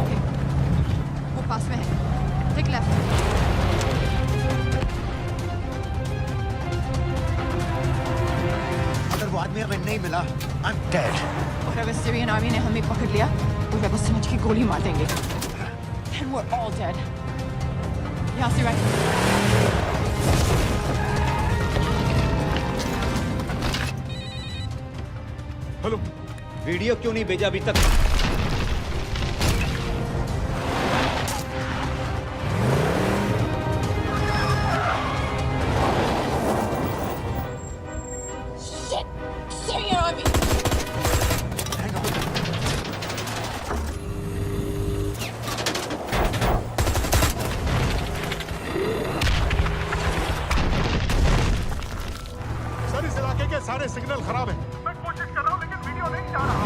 ओके, वो पास में है। Take left. अगर वो आदमी हमें नहीं मिला, I'm dead. और अगर सीरियन आर्मी ने हमें पकड़ लिया तो वे बस समझ के गोली मार देंगे। Then we're all dead. यहाँ से राइट। हेलो, वीडियो क्यों नहीं भेजा अभी तक? Syrian army. सर इस इलाके के सारे सिग्नल खराब हैं। मैं कोशिश कर रहा हूँ लेकिन वीडियो नहीं जा रहा।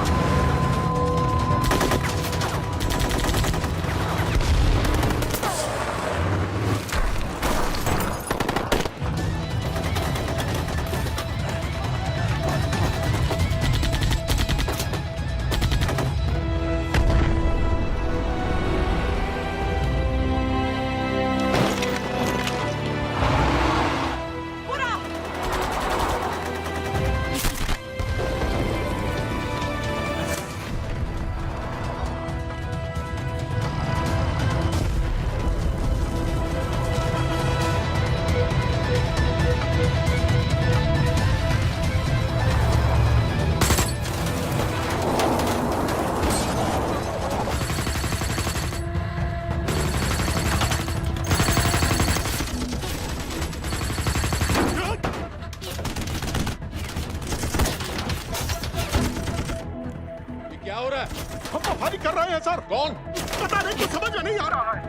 क्या हो रहा है? हम तो फायरिंग कर रहे हैं सर। कौन? पता नहीं, कुछ समझ में नहीं आ रहा है।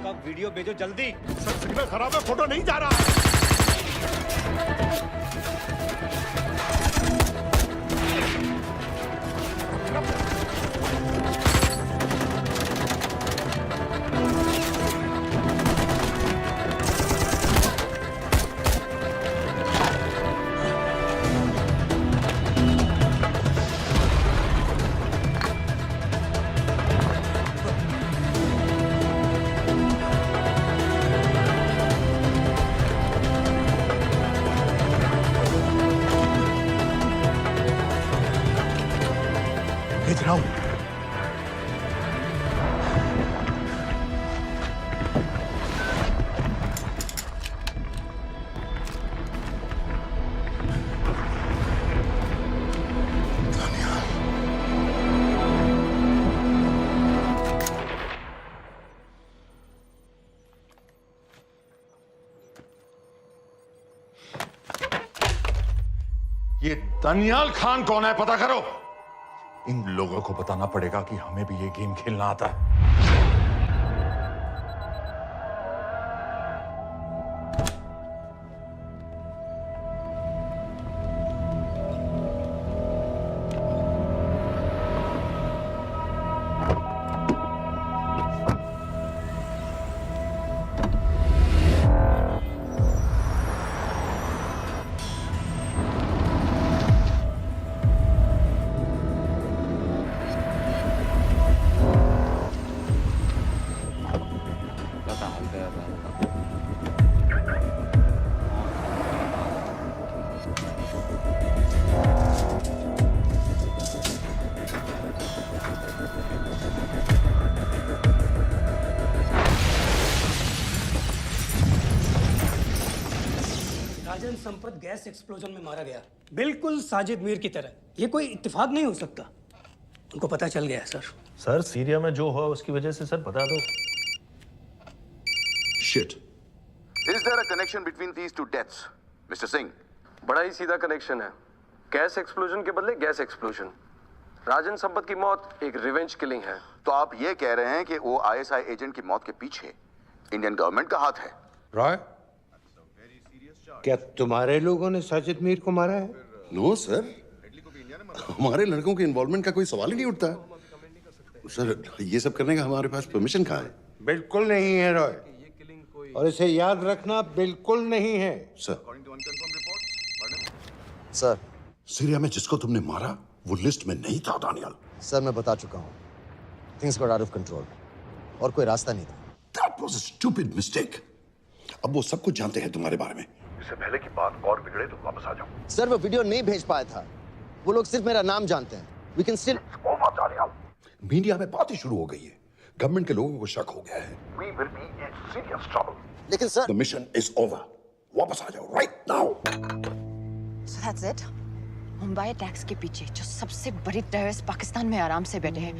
कब वीडियो भेजो जल्दी। सर सिग्नल खराब है, फोटो नहीं जा रहा है। भेज रहा हूं। ये दानियाल खान कौन है, पता करो। इन लोगों को बताना पड़ेगा कि हमें भी ये गेम खेलना आता है। राजन संपत गैस एक्सप्लोजन में मारा गया। बिल्कुल साजिद मीर की तरह। ये कोई इत्तेफाक नहीं हो सकता। उनको पता चल गया है सर। सर सीरिया में जो हुआ उसकी वजह से सर बता दो। Shit. Is there a connection between these two deaths, Mr. Singh? बड़ा ही सीधा कनेक्शन है। गैस एक्सप्लोजन के बदले गैस एक्सप्लोजन। राजन संपत की मौत एक रिवेंज किलिंग है। तो आप ये कह रहे हैं कि वो आईएसआई एजेंट की मौत के पीछे इंडियन गवर्नमेंट का हाथ है? रॉय, क्या तुम्हारे लोगों ने साजिद मीर को मारा है? नो सर, हमारे लड़कों के इन्वॉल्वमेंट का कोई सवाल ही नहीं उठता। सर ये सब करने का हमारे पास परमिशन कहाँ है? बिल्कुल नहीं है रॉय, और इसे याद रखना बिल्कुल नहीं है। सर सीरिया में जिसको तुमने मारा वो लिस्ट में नहीं था दानियल। सर मैं बता चुका हूँ, things got out of control और कोई रास्ता नहीं था। That was a stupid mistake. अब वो सब कुछ जानते हैं तुम्हारे बारे में। इससे पहले की बात और बिगड़े तो वापस आ जाओ। सर वो वीडियो नहीं भेज पाया था, वो लोग सिर्फ मेरा नाम जानते हैं। We can still... मीडिया में बात ही शुरू हो गई है, गवर्नमेंट के लोगों को शक हो गया है। We will be in serious trouble. लेकिन sir The mission is over. वापस आ जाओ right now. So that's it? Mumbai attacks के पीछे जो सबसे बड़ी टेररिस्ट पाकिस्तान में आराम से बैठे हैं,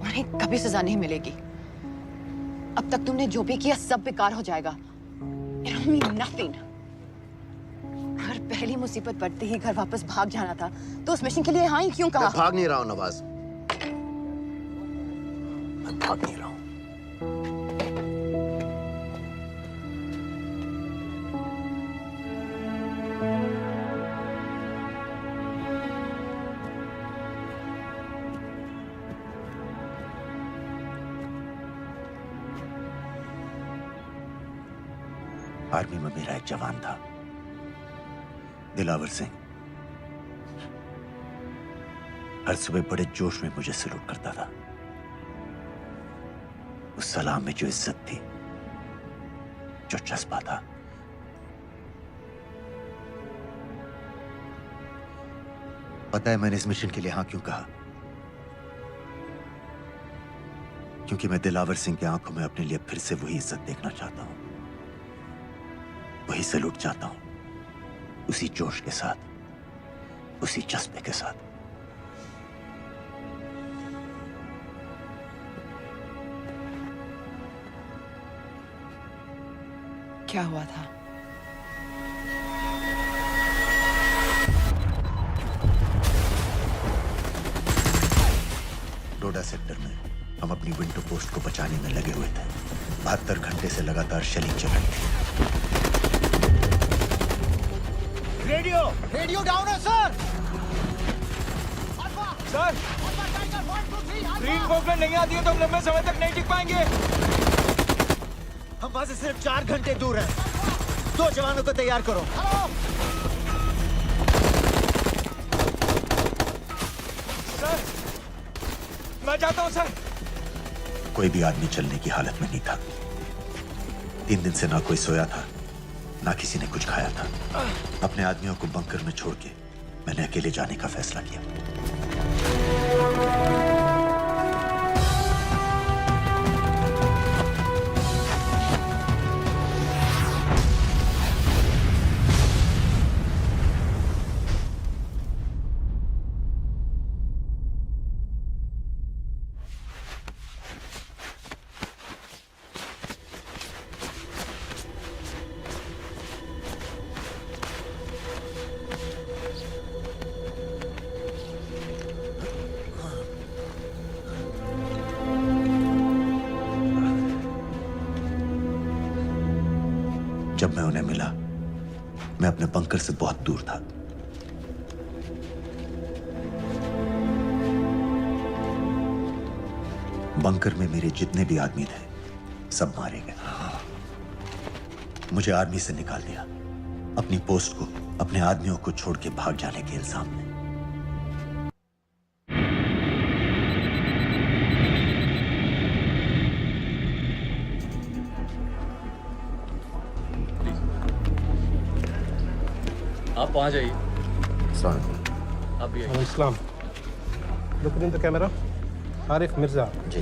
उन्हें कभी सजा नहीं मिलेगी। अब तक तुमने जो भी किया सब बेकार हो जाएगा। It'll mean nothing. अगर पहली मुसीबत पड़ते ही घर वापस भाग जाना था, तो उस मिशन के लिए हाँ ही क्यों कहा? मैं भाग नहीं रहा हूँ नवाज, मैं भाग नहीं रहा हूँ। आर्मी में मेरा एक जवान था, दिलावर सिंह। हर सुबह बड़े जोश में मुझे सलूट करता था। उस सलाम में जो इज्जत थी, जो जज्बा था, पता है मैंने इस मिशन के लिए हाँ क्यों कहा? क्योंकि मैं दिलावर सिंह की आंखों में अपने लिए फिर से वही इज्जत देखना चाहता हूं, वही सलूट चाहता हूं, उसी जोश के साथ, उसी जज्बे के साथ। क्या हुआ था? डोडा सेक्टर में हम अपनी विंडो पोस्ट को बचाने में लगे हुए थे। 72 घंटे से लगातार शेलिंग चल रही थी। रेडियो डाउन है सर। सर ग्रीन कॉम्प्लेन नहीं आती है तो हम लंबे समय तक नहीं टिक पाएंगे। हम वहां से सिर्फ 4 घंटे दूर हैं। 2 जवानों को तैयार करो। सर मैं जाता हूं सर। कोई भी आदमी चलने की हालत में नहीं था। 3 दिन से ना कोई सोया था, ना किसी ने कुछ खाया था। अपने आदमियों को बंकर में छोड़ के मैंने अकेले जाने का फैसला किया। जब मैं उन्हें मिला, मैं अपने बंकर से बहुत दूर था। बंकर में मेरे जितने भी आदमी थे, सब मारे गए। मुझे आर्मी से निकाल दिया, अपनी पोस्ट को, अपने आदमियों को छोड़ के भाग जाने के इल्जाम में। आप वहां जाइए। आप भी आइए। Islam look in the camera. Arif Mirza. जी।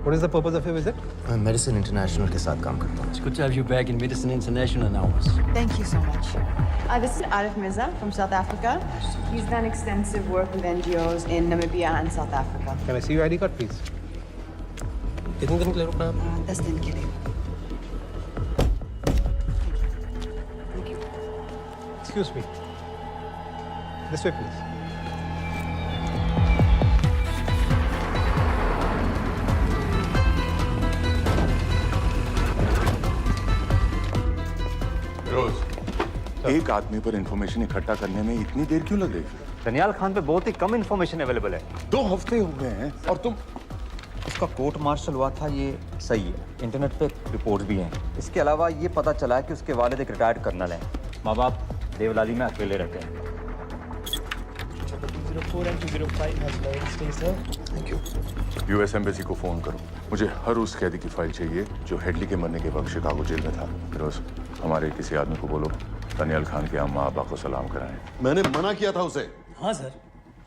What is the purpose of your visit? मैं मेडिसिन इंटरनेशनल के साथ काम करता हूँ. It's good to have you back in Medicine International now. Thank you so much. This is Arif Mirza from South Africa. He's done extensive work with NGOs in Namibia and South Africa. Can I see your ID card, please? कितने दिन के लिए रुकना है? 10 दिन के लिए. Excuse me. This way, please. एक आदमी पर इंफॉर्मेशन इकट्ठा करने में इतनी देर क्यों लग रही है? दनियाल खान पे बहुत ही कम इंफॉर्मेशन अवेलेबल है. 2 हफ्ते हो गए हैं और तुम. उसका कोर्ट मार्शल हुआ था, ये सही है. इंटरनेट पे रिपोर्ट भी हैं. इसके अलावा ये पता चला है कि उसके वालिद एक रिटायर्ड कर्नल हैं. माँ बाप देवलाली में अकेले रहते हैं. 204 and 205 has loaded. Stay, sir. Thank you. US embassy को फोन करो. मुझे हर उस कैदी की फाइल चाहिए जो हेडली के मरने के वक्त शिकागो जेल में था. फिरोज, हमारे किसी आदमी को बोलो दनियाल खान के अम्मा अब्बा को सलाम कराएं. मैंने मना किया था उसे. हाँ सर,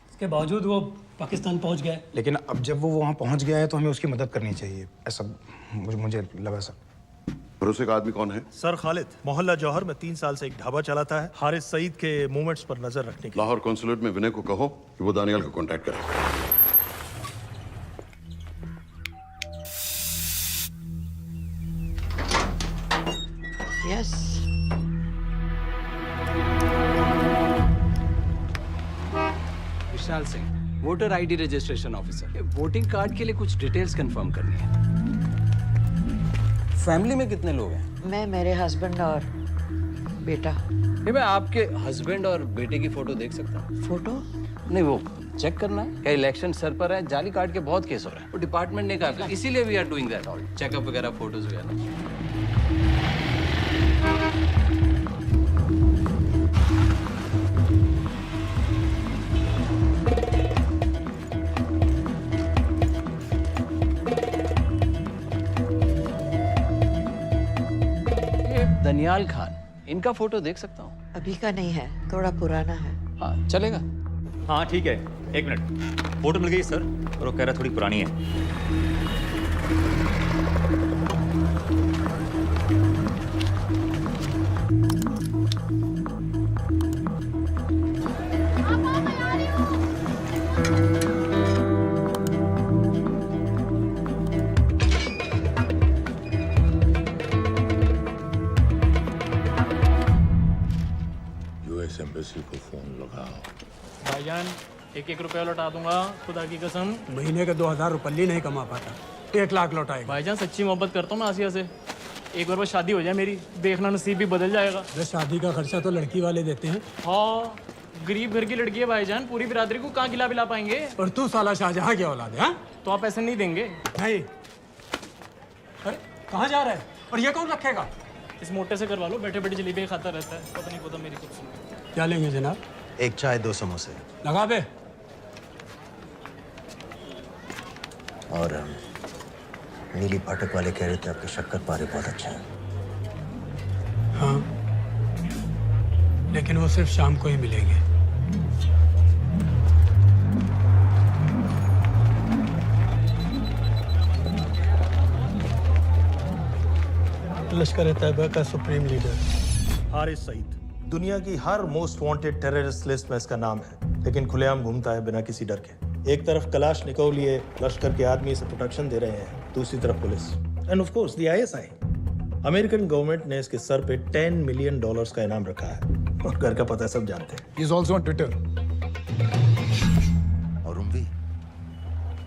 इसके बावजूद वो पाकिस्तान पहुंच गया. लेकिन अब जब वो वहाँ पहुँच गया है तो हमें उसकी मदद करनी चाहिए, ऐसा मुझे लगा सर. भरोसे का आदमी कौन है? सर खालिद, मोहल्ला जौहर में 3 साल से एक ढाबा चलाता है. हारिस सईद के मूवमेंट्स पर नजर रखने के. लाहौर कॉन्सुलेट में विनय को कहो कि वो दानियाल को कांटेक्ट करे. Yes. Vishal Singh, voter ID registration officer. Voting card के लिए कुछ डिटेल्स कंफर्म करनी है. फैमिली में कितने लोग हैं? मैं, मेरे हस्बैंड और बेटा. ये मैं आपके हस्बैंड और बेटे की फोटो देख सकता हूँ? फोटो? नहीं, वो चेक करना है. क्या इलेक्शन सर पर है? जाली कार्ड के बहुत केस हो रहे हैं. वो डिपार्टमेंट ने कहा, इसीलिए we are doing that all. Checkup वगैरह, फोटोज वगैरह. दनियाल खान, इनका फोटो देख सकता हूँ? अभी का नहीं है, थोड़ा पुराना है. हाँ, चलेगा. हाँ ठीक है. 1 मिनट. फोटो मिल गई सर, और वो कह रहा थोड़ी पुरानी है. एम्बेसी को फोन लगाओ. भाईजान 1-1 रुपया लौटा दूंगा, खुदा की कसम. महीने का 2000 रुपये नहीं कमा पाता, 1 लाख लौटाएगा. भाईजान सच्ची मोहब्बत करता हूँ मैं आसिया से. एक बार बस शादी हो जाए मेरी, देखना नसीब भी बदल जाएगा. शादी का खर्चा तो लड़की वाले देते हैं. हाँ, गरीब घर की लड़की है भाईजान, पूरी बिरादरी को कहाँ खिला पाएंगे. और तू साला शाहजहां की औलाद है. तो आप पैसे नहीं देंगे? नहीं. अरे कहाँ जा रहा है? और ये कौन रखेगा? इस मोटे से करवा लो, बैठे बैठे जलेबी खाता रहता है. पता नहीं पता मेरी कुछ. क्या लेंगे जनाब? 1 चाय 2 समोसे. लगा बे. और नीली फाटक वाले कह रहे थे आपके शक्कर पारे बहुत अच्छे हैं. हाँ, लेकिन वो सिर्फ शाम को ही मिलेंगे. लश्कर तैयबा का सुप्रीम लीडर हारिस सईद. दुनिया की हर मोस्ट वांटेड टेररिस्ट लिस्ट में इसका नाम है, लेकिन खुलेआम घूमता है बिना किसी डर के. एक तरफ कलाशनिकोव लिए लश्कर के आदमी इसे प्रोटेक्शन दे रहे हैं, दूसरी तरफ police end of course the ISI. American government ने इसके सर पे $10 मिलियन का इनाम रखा है, और घर का पता सब जानते हैं. He is also on Twitter. और उम्वी,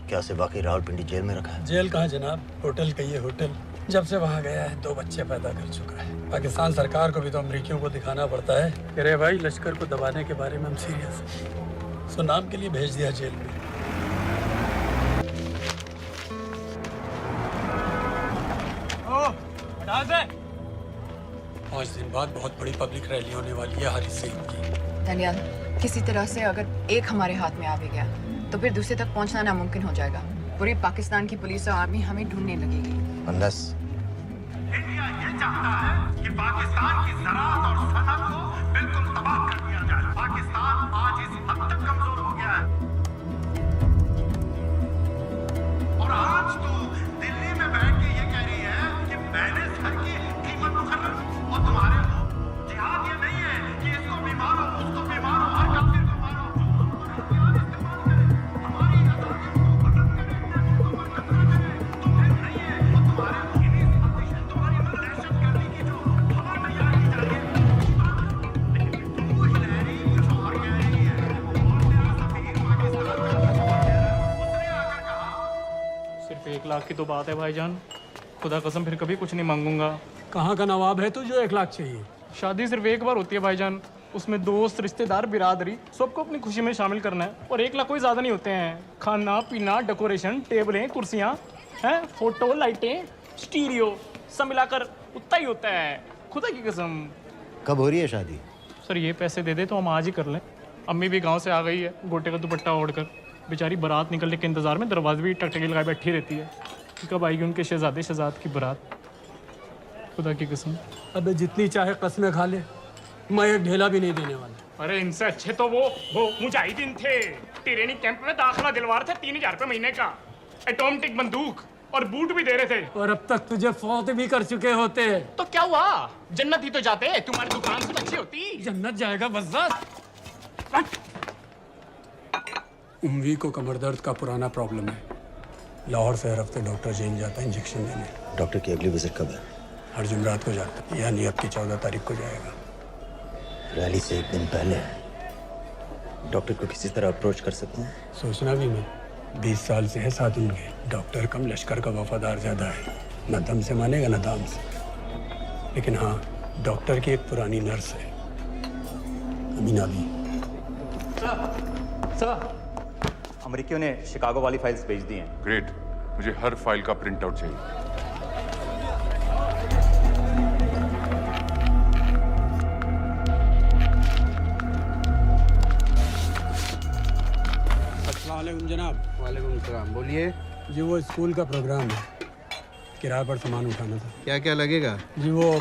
क्या से बाकी रावलपिंडी जेल में रखा है? जेल कहाँ जनाब, होटल कहिए होटल. जब से वहाँ गया है 2 बच्चे पैदा कर चुका है. पाकिस्तान सरकार को भी तो अमरीकियों को दिखाना पड़ता है. अरे भाई, लश्कर को दबाने के बारे में हम सीरियस हैं. सो नाम के लिए भेज दिया जेल में. पाँच दिन बाद बहुत बड़ी पब्लिक रैली होने वाली है हारिस सईद की. दनियाल, किसी तरह से अगर एक हमारे हाथ में आ भी गया तो फिर दूसरे तक पहुंचना नामुमकिन हो जाएगा. पूरी पाकिस्तान की पुलिस और आर्मी हमें ढूंढने लगेगी. Unless इंडिया ये चाहता है कि पाकिस्तान की ज़राअत और सनअत को बिल्कुल तबाह कर दिया जाए. पाकिस्तान आज इस हद तक कमजोर हो गया है और आज तो की तो बात है भाईजान, खुदा कसम फिर कभी कुछ नहीं मांगूंगा। कहाँ का नवाब है तू जो 1 लाख चाहिए? शादी सिर्फ एक बार होती है भाईजान, उसमें दोस्त रिश्तेदार बिरादरी सबको अपनी खुशी में शामिल करना है, और 1 लाख कोई ज़्यादा नहीं होते हैं। खाना पीना, डेकोरेशन, टेबलें, कुर्सियाँ हैं, फोटो, लाइटें, स्टीरियो सब मिलाकर उतना ही होता है, खुदा की कसम। कब हो रही है शादी? सर ये पैसे दे दे तो हम आज ही कर लें। अम्मी भी गांव से आ गई है गोटे का दुपट्टा ओढ़कर, बेचारी बारात निकलने के इंतजार में दरवाजे भी टकटकी लगाए बैठी रहती है कि कब आएगी उनके शहजाद की बारात, खुदा की कसम। अबे जितनी चाहे कस्में खा ले, मैं एक ढेला भी नहीं देने वाला। अरे इनसे अच्छे तो वो मुजाहिदीन थे, ट्रेनिंग कैंप में दाखिला दिलवा रहे थे 3000 रुपये महीने का, एटॉमिक बंदूक और बूट भी दे रहे थे। और अब तक तुझे फौत भी कर चुके होते। तो क्या हुआ, जन्नत ही तो जाते, तुम्हारी दुकान से अच्छी होती। जन्नत जाएगा बस। उम्वी को कमर दर्द का पुराना प्रॉब्लम है, लाहौर से हर हफ्ते डॉक्टर जेल जाता है इंजेक्शन देने। डॉक्टर की अगली विजिट कब है? हर जुमरात को जाता है, यानी अब की 14 तारीख को जाएगा। रैली से 1 दिन पहले डॉक्टर को किसी तरह अप्रोच कर सकते हैं? सोचना भी मैं, 20 साल से है साथ उनके। डॉक्टर कम लश्कर का वफादार ज्यादा है, न दम से मानेगा न दाम से। लेकिन हाँ, डॉक्टर की एक पुरानी नर्स है, अमीना भी। अमेरिकियों ने शिकागो वाली फाइल्स भेज दी हैं। ग्रेट, मुझे हर फाइल का प्रिंट आउट चाहिए। अस्सलामुअलैकुम जनाब। वालेकुम सलाम, बोलिए। जी वो स्कूल का प्रोग्राम है, किराए पर सामान उठाना था। क्या क्या लगेगा? जी वो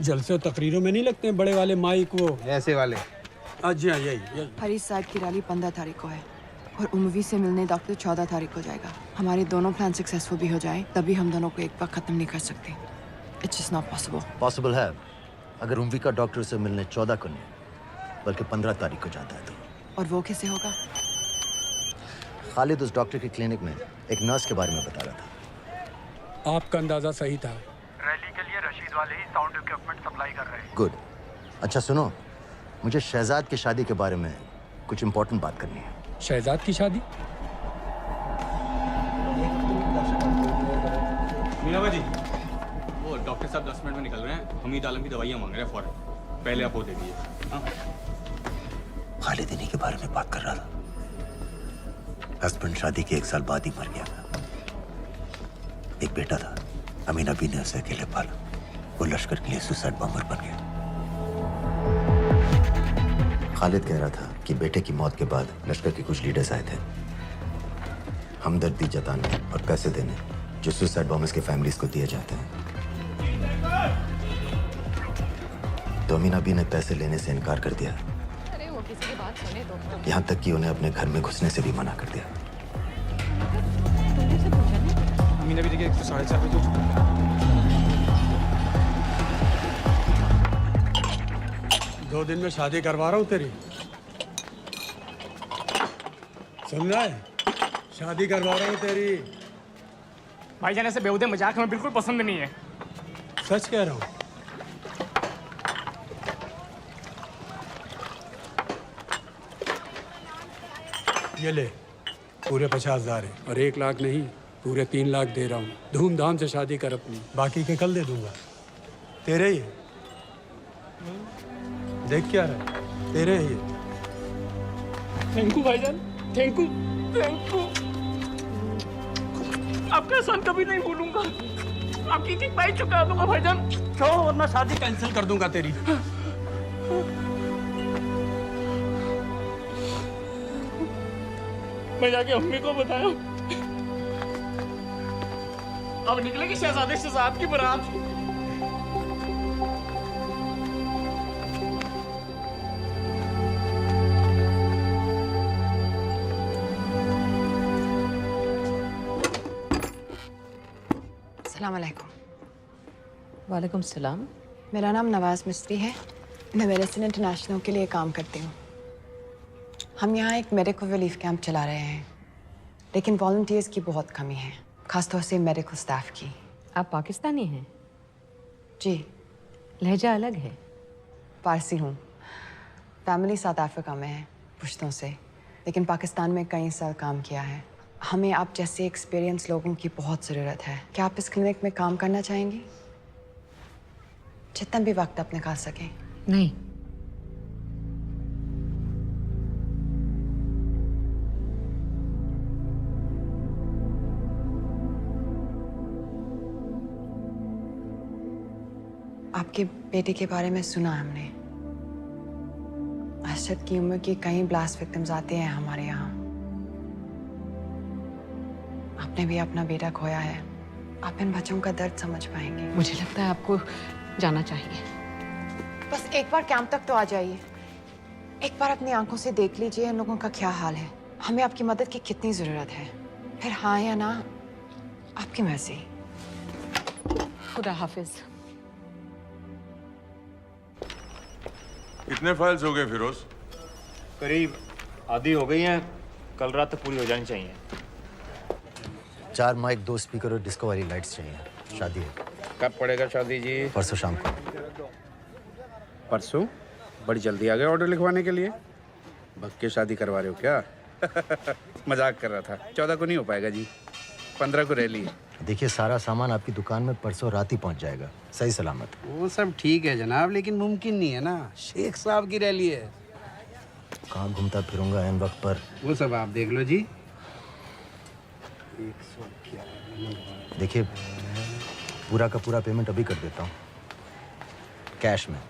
जलसे तकरीरों में नहीं लगते हैं बड़े वाले माइक, वो ऐसे वाले? जी हाँ, यही। हरीश साहब की रैली 15 तारीख को है और उम्वी से मिलने डॉक्टर 14 तारीख को जाएगा। हमारे दोनों प्लान सक्सेसफुल भी हो जाए तभी हम दोनों को एक बार खत्म नहीं कर सकते। It's just not possible. Possible है अगर उम्वी का डॉक्टर से मिलने 14 को नहीं बल्कि 15 तारीख को जाता है तो। और वो कैसे होगा? खालिद उस डॉक्टर के क्लिनिक में एक नर्स के बारे में बता रहा था। आपका अंदाजा सही था। रैली के लिए रशीद वाले ही साउंड इक्विपमेंट सप्लाई कर रहे हैं। गुड। अच्छा सुनो, मुझे शहजाद की शादी के बारे में कुछ इंपॉर्टेंट बात करनी है। शहजाद की शादी? मीनाबा जी, वो डॉक्टर साहब 10 मिनट में निकल रहे हैं, हमीद आलम की दवाइयाँ मांग रहे हैं फौरन, पहले आप वो दे दीजिए। हाँ, खालिद इन्हीं के बारे में बात कर रहा था। हस्बैंड शादी के 1 साल बाद ही मर गया था। एक बेटा था, अमीना भी ने उसे अकेले पाला। वो लश्कर के लिए सुसाइड बॉम्बर बन गया। खालिद कह रहा था कि बेटे की मौत के बाद लश्कर के कुछ लीडर्स आए थे हमदर्दी जताने और पैसे देने, जो सुसाइड बॉम्बर्स के फैमिलीज को दिए जाते हैं। तो अमीना भी ने पैसे लेने से इनकार कर दिया। अरे वो किसी की बात सुने तो। यहाँ तक कि उन्हें अपने घर में घुसने से भी मना कर दिया। अमीना भी देखिए 4:30 बजे हो चुका है। 2 दिन में शादी करवा रहा हूँ तेरी, सुन रहा है? शादी करवा रहा हूँ तेरी। भाईजान ऐसे बेहुदे मजाक हमें बिल्कुल पसंद नहीं है। सच कह रहा हूँ। ये ले, पूरे 50,000 है और 1 लाख नहीं, पूरे 3 लाख दे रहा हूँ। धूमधाम से शादी कर अपनी, बाकी के कल दे दूंगा। तेरे ही है, देख क्या रहा है, तेरे ही है। थैंक यू भाईजान, थैंक यू, थैंक यू। आपका एहसान कभी नहीं भूलूंगा। आपकी एक बाई चुका दूंगा भाईजान। क्यों? वरना शादी कैंसिल कर दूंगा तेरी। मैं जाके अम्मी को बताया, अब निकलेगी शहजादे शहजाद की बारात। अस्सलाम वालेकुम। वालेकुम सलाम। मेरा नाम नवाज मिस्त्री है, मैं मेडिसिन इंटरनेशनल के लिए काम करती हूँ। हम यहाँ एक मेडिकल रिलीफ कैंप चला रहे हैं, लेकिन वॉलंटियर्स की बहुत कमी है, खासतौर से मेडिकल स्टाफ की। आप पाकिस्तानी हैं? जी। लहजा अलग है। पारसी हूँ, फैमिली साउथ अफ्रीका में है पुश्तों से, लेकिन पाकिस्तान में कई साल काम किया है। हमें आप जैसे एक्सपीरियंस लोगों की बहुत ज़रूरत है। क्या आप इस क्लिनिक में काम करना चाहेंगी? जितना भी वक्त आप निकाल सकें। नहीं। आपके बेटे के बारे में सुना हमने। अरशद की उम्र के कई ब्लास्ट विक्टिम्स आते हैं हमारे यहाँ। आपने भी अपना बेटा खोया है। आप इन बच्चों का दर्द समझ पाएंगे। मुझे लगता है आपको जाना चाहिए। बस एक बार कैंप तक तो आ जाइए। एक बार अपनी आंखों से देख लीजिए इन लोगों का क्या हाल है। हमें आपकी मदद की कितनी जरूरत है। फिर हाँ या ना आपकी मर्जी। खुदा हाफिज। कितने फाइल्स हो गए फिरोज? करीब आधी हो गई हैं, कल रात तक पूरी हो जानी चाहिए। 4 माइक, 2 स्पीकर और डिस्को वाली लाइट्स चाहिए। शादी है। कब पड़ेगा शादी जी? परसों शाम को। परसों? बड़ी जल्दी आ गए ऑर्डर लिखवाने के लिए। भग के शादी करवा रहे हो क्या? मजाक कर रहा था। 14 को नहीं हो पाएगा जी, 15 को रैली है। देखिए, सारा सामान आपकी दुकान में परसों रात ही पहुंच जाएगा, सही सलामत। वो सब ठीक है जनाब, लेकिन मुमकिन नहीं है ना। शेख साहब की रैली है। कहाँ घूमता फिरूंगा इन वक्त पर? वो सब आप देख लो जी। देखिए, पूरा का पूरा पेमेंट अभी कर देता हूँ, कैश में।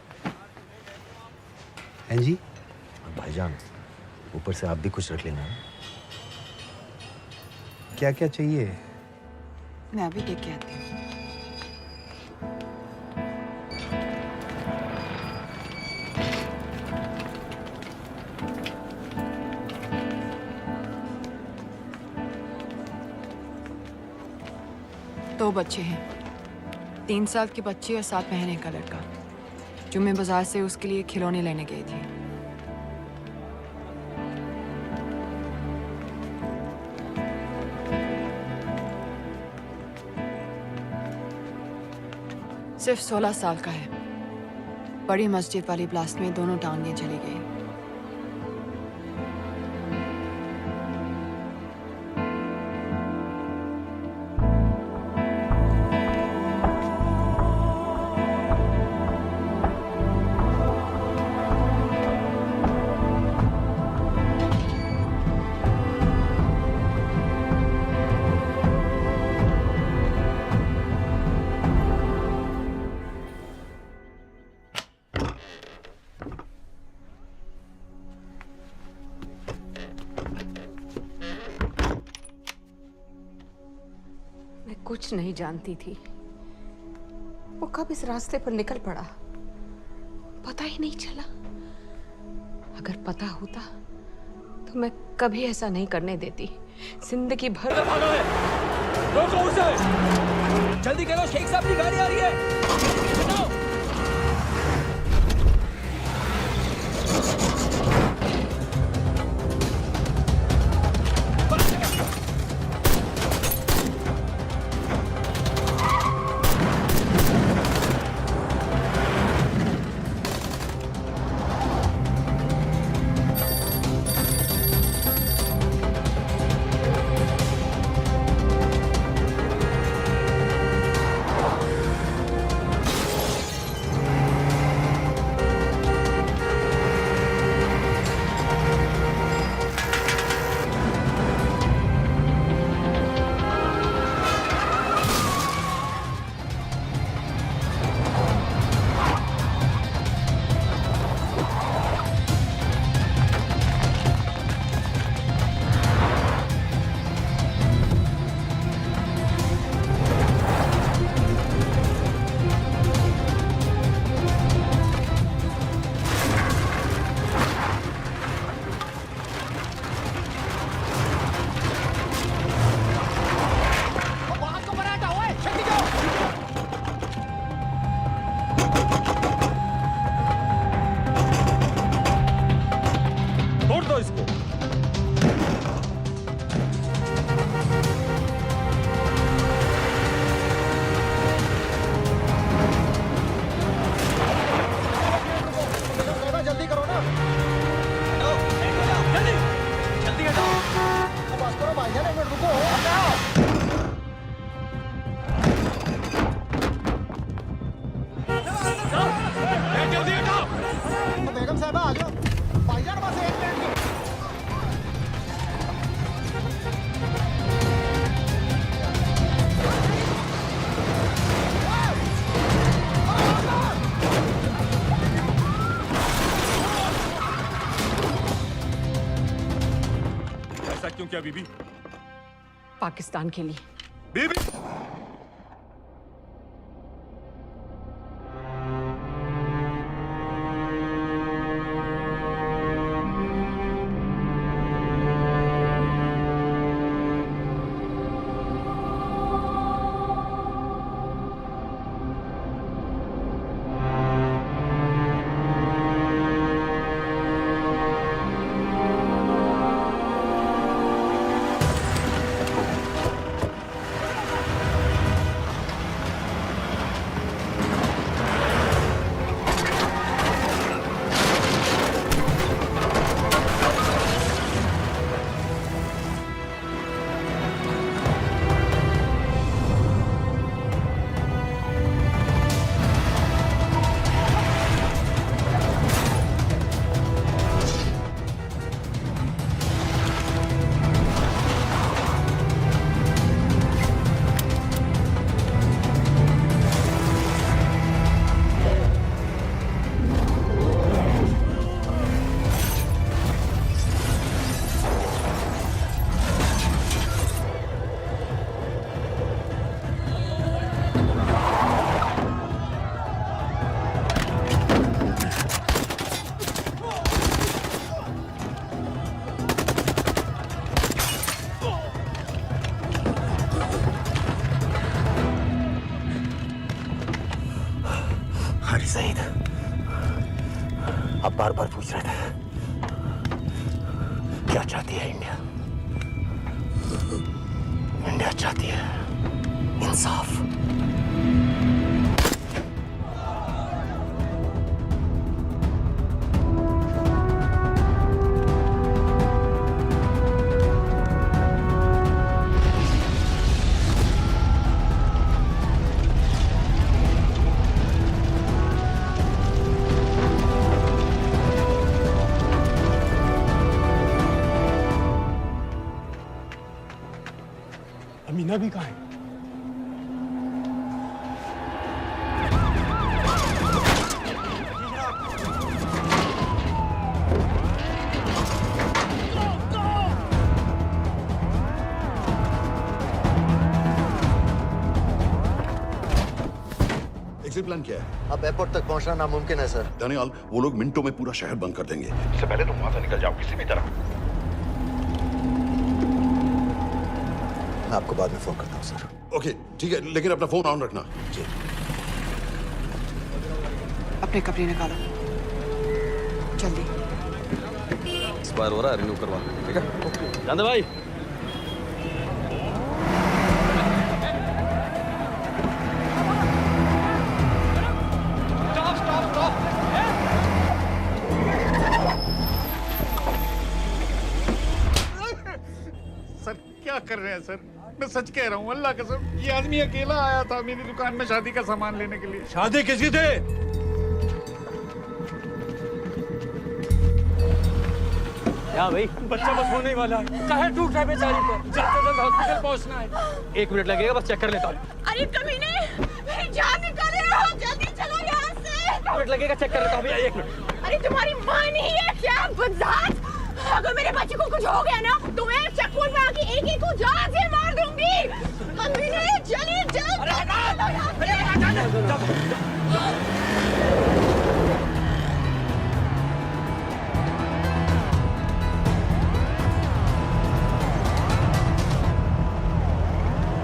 हैं जी? और भाईजान, ऊपर से आप भी कुछ रख लेना। क्या क्या चाहिए? मैं अभी देख के आती हूँ। दो बच्चे हैं, 3 साल के बच्चे और 7 महीने का लड़का, जो मैं बाजार से उसके लिए खिलौने लेने गई थी। सिर्फ 16 साल का है। बड़ी मस्जिद वाली ब्लास्ट में दोनों टांगें चली गई। कुछ नहीं जानती थी, वो कब इस रास्ते पर निकल पड़ा पता ही नहीं चला। अगर पता होता तो मैं कभी ऐसा नहीं करने देती। जिंदगी भर। रोको उसे! जल्दी करो, शेख साहब की गाड़ी आ रही है। तुम क्या बीबी? पाकिस्तान के लिए। बीबी हारी सईद, आप बार बार पूछ रहे थे क्या चाहती है इंडिया? इंडिया चाहती है इंसाफ। अमीना भी कहाँ है? एग्जिट प्लान क्या है? अब एयरपोर्ट तक पहुंचना नामुमकिन है सर। दानियाल, वो लोग मिनटों में पूरा शहर बंद कर देंगे। इससे पहले तुम वहां से निकल जाओ किसी भी तरह। मैं आपको बाद में फोन करता हूँ सर। ओके ठीक है, लेकिन अपना फोन ऑन रखना। जी। अपने कपड़े निकालो जल्दी। एक्सपायर हो रहा है, रिन्यू करवा। ठीक है जानते भाई। सर क्या कर रहे हैं सर? मैं सच कह रहा हूँ, अल्लाह कसम, ये आदमी अकेला आया था मेरी दुकान में शादी का सामान लेने के लिए। शादी किसकी थी? क्या भाई? बच्चा बस होने ही वाला है। काहे टूट रहा है बेचारी पर? जल्द से जल्द हॉस्पिटल पहुंचना है। 1 मिनट लगेगा, बस चेक कर लेता हूँ। अरे कमीने, मेरी जान निकाल रहे हो, जल्दी चलो यहाँ से। 1 मिनट लगेगा, चेक कर लेता हूँ भैया, 1 मिनट। अरे तुम्हारी माँ नहीं है क्या बदजात? अगर मेरे बच्चे को कुछ हो गया ना तो मैं चक्कू में आके एक को जान से मार दूंगी। कमीने चलिए जल्द।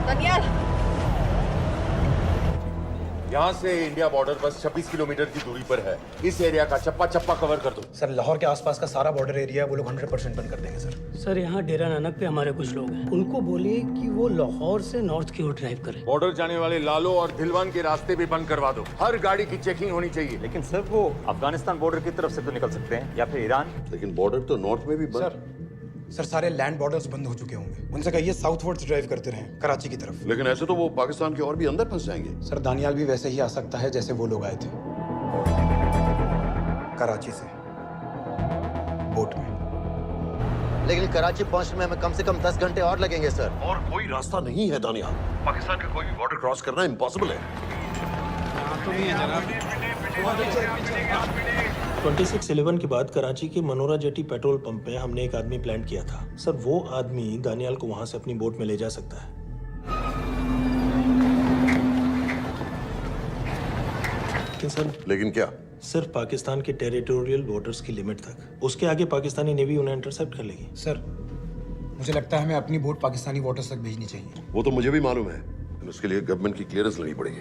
दानियाल, यहाँ से इंडिया बॉर्डर बस 26 किलोमीटर की दूरी पर है। इस एरिया का चप्पा चप्पा कवर कर दो। सर लाहौर के आसपास का सारा बॉर्डर एरिया वो लोग 100% बंद कर देंगे सर। सर यहाँ डेरा नानक पे हमारे कुछ लोग हैं, उनको बोलिए कि वो लाहौर से नॉर्थ की ओर ड्राइव करें। बॉर्डर जाने वाले लालो और धिलवान के रास्ते भी बंद करवा दो। हर गाड़ी की चेकिंग होनी चाहिए। लेकिन सर वो अफगानिस्तान बॉर्डर की तरफ से तो निकल सकते हैं, या फिर ईरान। लेकिन बॉर्डर तो नॉर्थ में भी बंद। सर सारे लैंड बॉर्डर्स बंद हो चुके होंगे। उनसे कहिए साउथवर्ड्स ड्राइव करते रहें कराची की तरफ। लेकिन ऐसे तो वो पाकिस्तान के और भी अंदर फंस जाएंगे। सर दानियाल भी वैसे ही आ सकता है जैसे वो लोग आए थे, कराची से बोट में। लेकिन कराची पहुंचने में हमें कम से कम 10 घंटे और लगेंगे सर। और कोई रास्ता नहीं है दानियाल, पाकिस्तान का कोई भी बॉर्डर क्रॉस करना इम्पॉसिबल है। तो नहीं है जनाब। 26/11 के बाद कराची के मनोरा जेटी पेट्रोल पंप पे हमने एक आदमी प्लान किया था सर। वो आदमी दानियाल को वहां से अपनी बोट में ले जा सकता है। लेकिन क्या? सिर्फ पाकिस्तान के टेरिटोरियल बॉर्डर्स की लिमिट तक। उसके आगे पाकिस्तानी नेवी उन्हें इंटरसेप्ट कर लेगी। सर मुझे लगता है हमें अपनी बोट पाकिस्तानी वाटर्स तक भेजनी चाहिए। वो तो मुझे भी मालूम है, लेकिन उसके लिए गवर्नमेंट की क्लियरेंस लेनी पड़ेगी।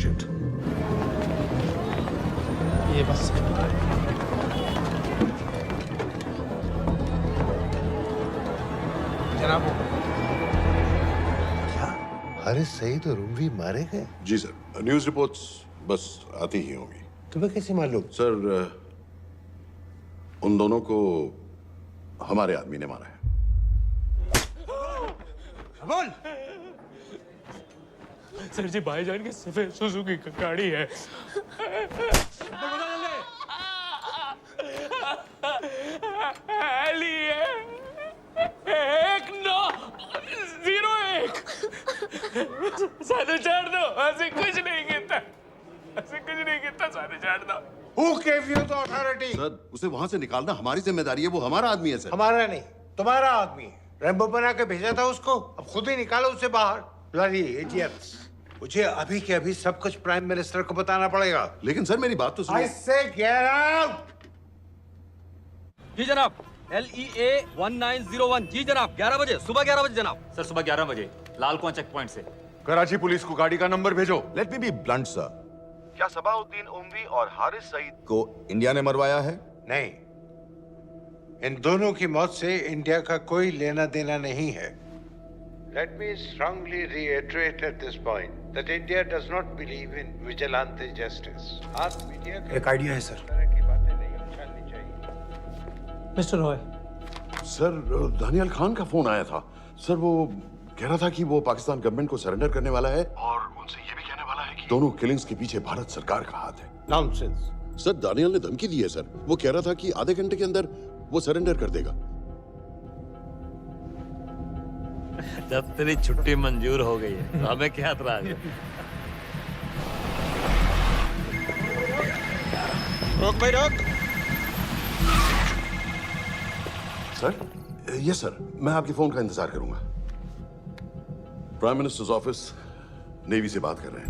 शिट। ये बस जनाब। हारिस सईद और उमवी मारे गए? जी सर, न्यूज़ रिपोर्ट्स बस आती ही होंगी। तुम्हें कैसे मालूम? सर उन दोनों को हमारे आदमी ने मारा है। बोल। सर जी भाईजान की सफेद सुजुकी की गाड़ी है। एली है 1901। सारे छोड़ दो, ऐसे कुछ नहीं कहता, ऐसे कुछ नहीं कहता, सारे छोड़ दो। Who gave you the authority? Sir उसे वहां से निकालना हमारी जिम्मेदारी है, वो हमारा आदमी है सर। हमारा नहीं, तुम्हारा आदमी है। रैम्बो बना के भेजा था उसको, अब खुद ही निकालो उसे बाहर। Bloody idiots! मुझे अभी के अभी सब कुछ प्राइम मिनिस्टर को बताना पड़ेगा। लेकिन सर मेरी बात तो सुनो। I say get out! जी जनाब, LEA 1901। जी जनाब, 11 बजे, सुबह 11 बजे जनाब। सर सुबह 11 बजे लालकुआं चेक पॉइंट से। कराची पुलिस को गाड़ी का नंबर भेजो। Let me be blunt sir, क्या सबाउद्दीन उमवी और हारिस सईद को इंडिया ने मरवाया है? नहीं, इन दोनों की मौत से इंडिया का कोई लेना देना नहीं है। Let me strongly reiterate at this point that India does not believe in vigilante justice. आप मीडिया एक आइडिया है sir. Mister Roy. Sir Daniyal Khan का फोन आया था। सर वो कह रहा था कि वो पाकिस्तान गवर्नमेंट को सरेंडर करने वाला है और उनसे ये भी कहने वाला है कि दोनों किलिंग्स के पीछे भारत सरकार का हाथ है। नॉनसेंस। सर दानियाल ने धमकी दी है सर। वो कह रहा था कि आधे घंटे के अंदर वो सरेंडर कर देगा। जब तेरी छुट्टी मंजूर हो गई है तो हमें क्या एतराज है? रोक भाई रोक। सर यस सर, मैं आपके फोन का इंतजार करूंगा। प्राइम मिनिस्टर्स ऑफिस नेवी से बात कर रहे हैं।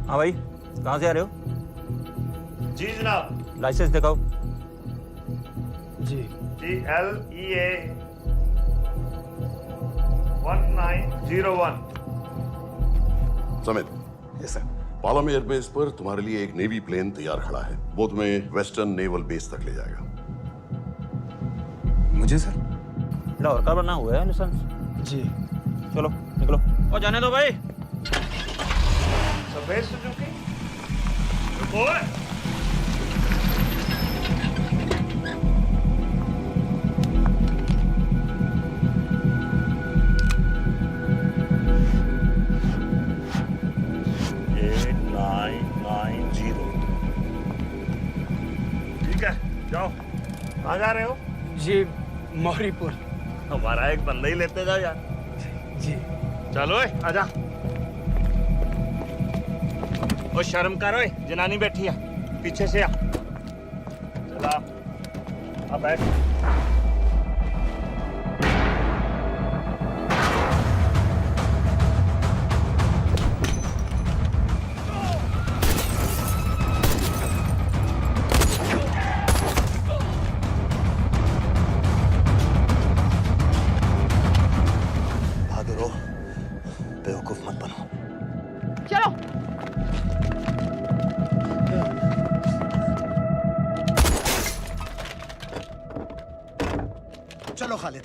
हाँ भाई, कहाँ से आ रहे हो? जी जनाब। लाइसेंस दिखाओ। जी LEA 1901। Samit. Yes sir. Palam airbase पर तुम्हारे लिए एक नेवी प्लेन तैयार खड़ा है। वो तुम्हें वेस्टर्न नेवल बेस तक ले जाएगा। मुझे सर? लाहौर का बना हुआ है लाइसेंस। जी चलो निकलो। और जाने दो भाई। सफेद सुजुकी। ओए ठीक है, जाओ। कहाँ जा रहे हो? जी मौरीपुर। हमारा एक बंदा ही लेते जाओ यार। जी चलो आजा। ओ शर्म करो, जनानी बैठी है, पीछे से आ। चला अब बैठ। बहादुर हो, बेवकूफ मत बनो। चलो। चलो खालिद।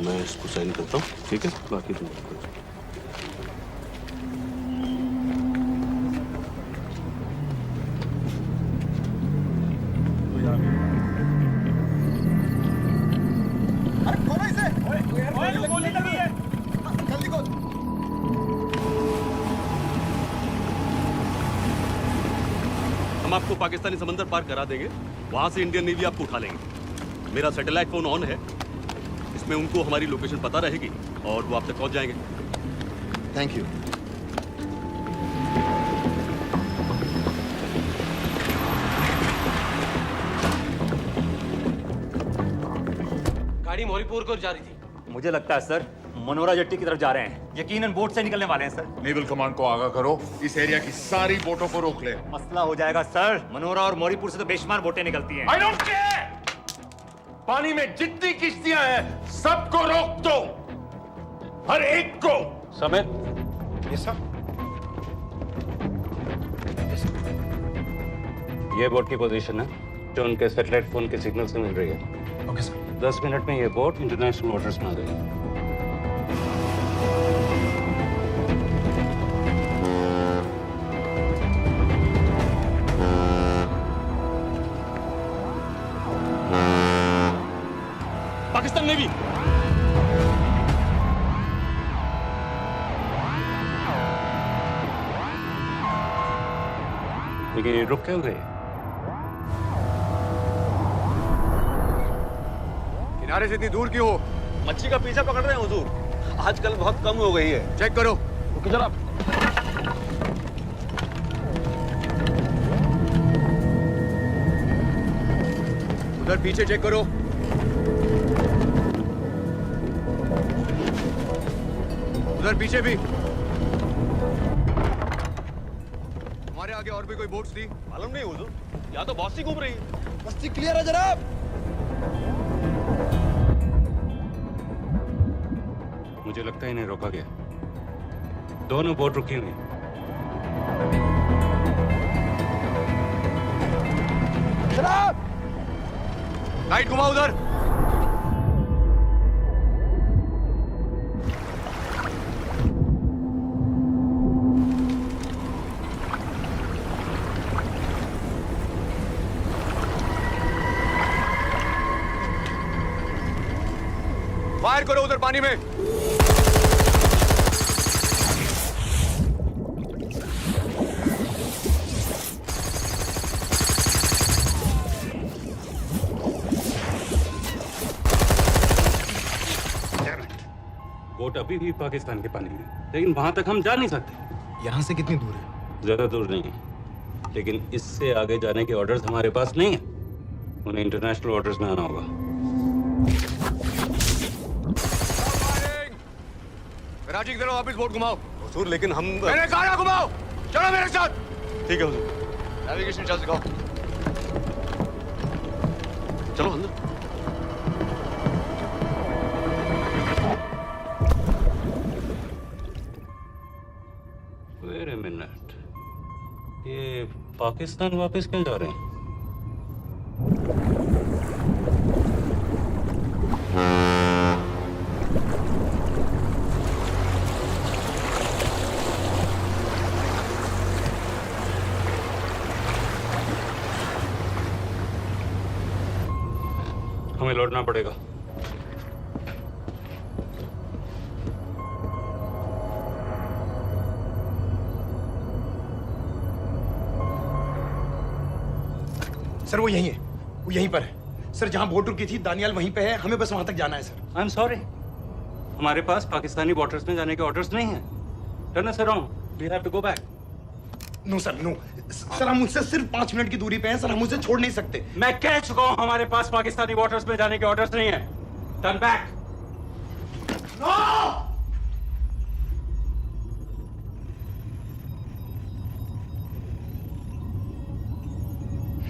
मैं इसको साइन करता हूँ, ठीक है? बाकी तुम आपको पाकिस्तानी समंदर पार करा देंगे, वहां से इंडियन नेवी आपको उठा लेंगे। मेरा सैटेलाइट फोन ऑन है, इसमें उनको हमारी लोकेशन पता रहेगी और वो आप तक पहुंच जाएंगे। Thank you. गाड़ी मोरीपुर को जा रही थी। मुझे लगता है सर मनोरा जेट्टी की तरफ जा रहे हैं, यकीनन बोट से निकलने वाले हैं सर। नेवल कमांड को आगाह करो, इस एरिया की सारी बोटों को रोक ले। मसला हो जाएगा सर, मनोरा और मोरीपुर से तो बेशुमार बोटें निकलती हैं। I don't care! पानी में जितनी किश्तियां हैं सबको रोक दो, हर एक को। समेत ये सब ये बोट की पोजीशन है जो उनके सैटेलाइट फोन के सिग्नल से मिल रही है। Okay sir. 10 मिनट में ये बोट इंटरनेशनल वाटर्स में आ गई। पाकिस्तान नेवी। लेकिन ये रुक क्यों गए? किनारे से इतनी दूर क्यों हो? मच्छी का पीछा पकड़ रहे हैं हुजूर, आजकल बहुत कम हो गई है। चेक करो। ओके जनाब। उधर पीछे चेक करो। उधर पीछे भी। हमारे आगे और भी कोई बोट्स थी? मालूम नहीं हुजूर, यहाँ तो बहुत सी घूम रही है। बस्ती क्लियर है जनाब। मुझे लगता है इन्हें रोका गया। दोनों बोट रुकी हुई। जनाब लाइट घुमाओ उधर। फायर करो उधर पानी में। बोट अभी भी पाकिस्तान के पानी में, लेकिन वहां तक हम जा नहीं सकते। यहाँ से कितनी दूर है? ज्यादा दूर नहीं है, लेकिन इससे आगे जाने के ऑर्डर्स हमारे पास नहीं है। उन्हें इंटरनेशनल वाटर्स में आना होगा। राजी की तरफ वापस बोट घुमाओ। हुजूर लेकिन हम मैंने कहा ना घुमाओ। चलो मेरे साथ। ठीक है हुजूर। नेविगेशन चार्ज दिखाओ। चलो अंदर। वेट अ मिनट, ये पाकिस्तान वापस क्यों जा रहे हैं? हमें लौटना पड़ेगा। सर वो यहीं है, वो यहीं पर है। सर जहां बोट रुकी थी दानियाल वहीं पे है, हमें बस वहां तक जाना है सर। आई एम सॉरी, हमारे पास पाकिस्तानी वाटर्स में जाने के ऑर्डर्स नहीं हैं। Turn us around, we have to go back. No sir no, sir हम मुझसे सिर्फ 5 मिनट की दूरी पे हैं सर, हम उसे छोड़ नहीं सकते। मैं कह चुका हूं हमारे पास पाकिस्तानी वाटर्स में जाने के ऑर्डर्स नहीं है। Turn back.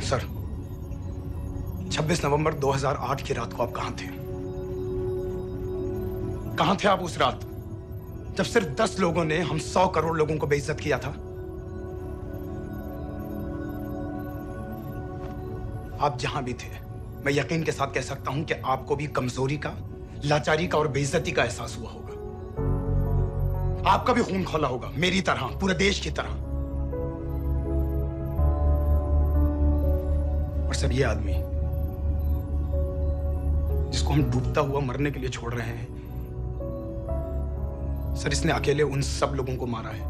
सर 26 नवंबर 2008 की रात को आप कहां थे? कहां थे आप उस रात जब सिर्फ 10 लोगों ने हम 100 करोड़ लोगों को बेइज्जत किया था? आप जहां भी थे, मैं यकीन के साथ कह सकता हूं कि आपको भी कमजोरी का, लाचारी का और बेइज्जती का एहसास हुआ होगा। आपका भी खून खौला होगा, मेरी तरह, पूरे देश की तरह। और सर ये आदमी जिसको हम डूबता हुआ मरने के लिए छोड़ रहे हैं, सर इसने अकेले उन सब लोगों को मारा है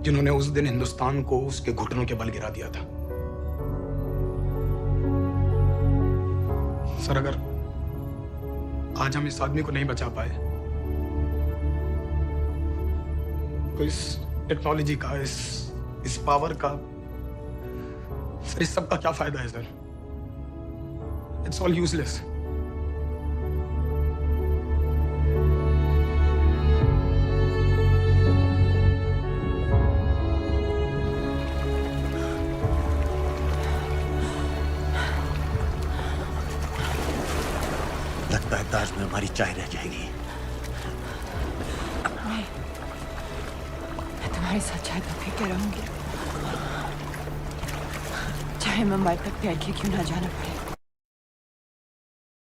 जिन्होंने उस दिन हिंदुस्तान को उसके घुटनों के बल गिरा दिया था। सर, अगर आज हम इस आदमी को नहीं बचा पाए तो इस टेक्नोलॉजी का, इस पावर का, सर इस सब का क्या फायदा है सर? It's all useless. लगता है ताज में हमारी चाय रह जाएगी। मैं तुम्हारे साथ चाय तो पी के रहूंगी, चाहे मुंबई तक प्यार के क्यों ना जाना पड़े।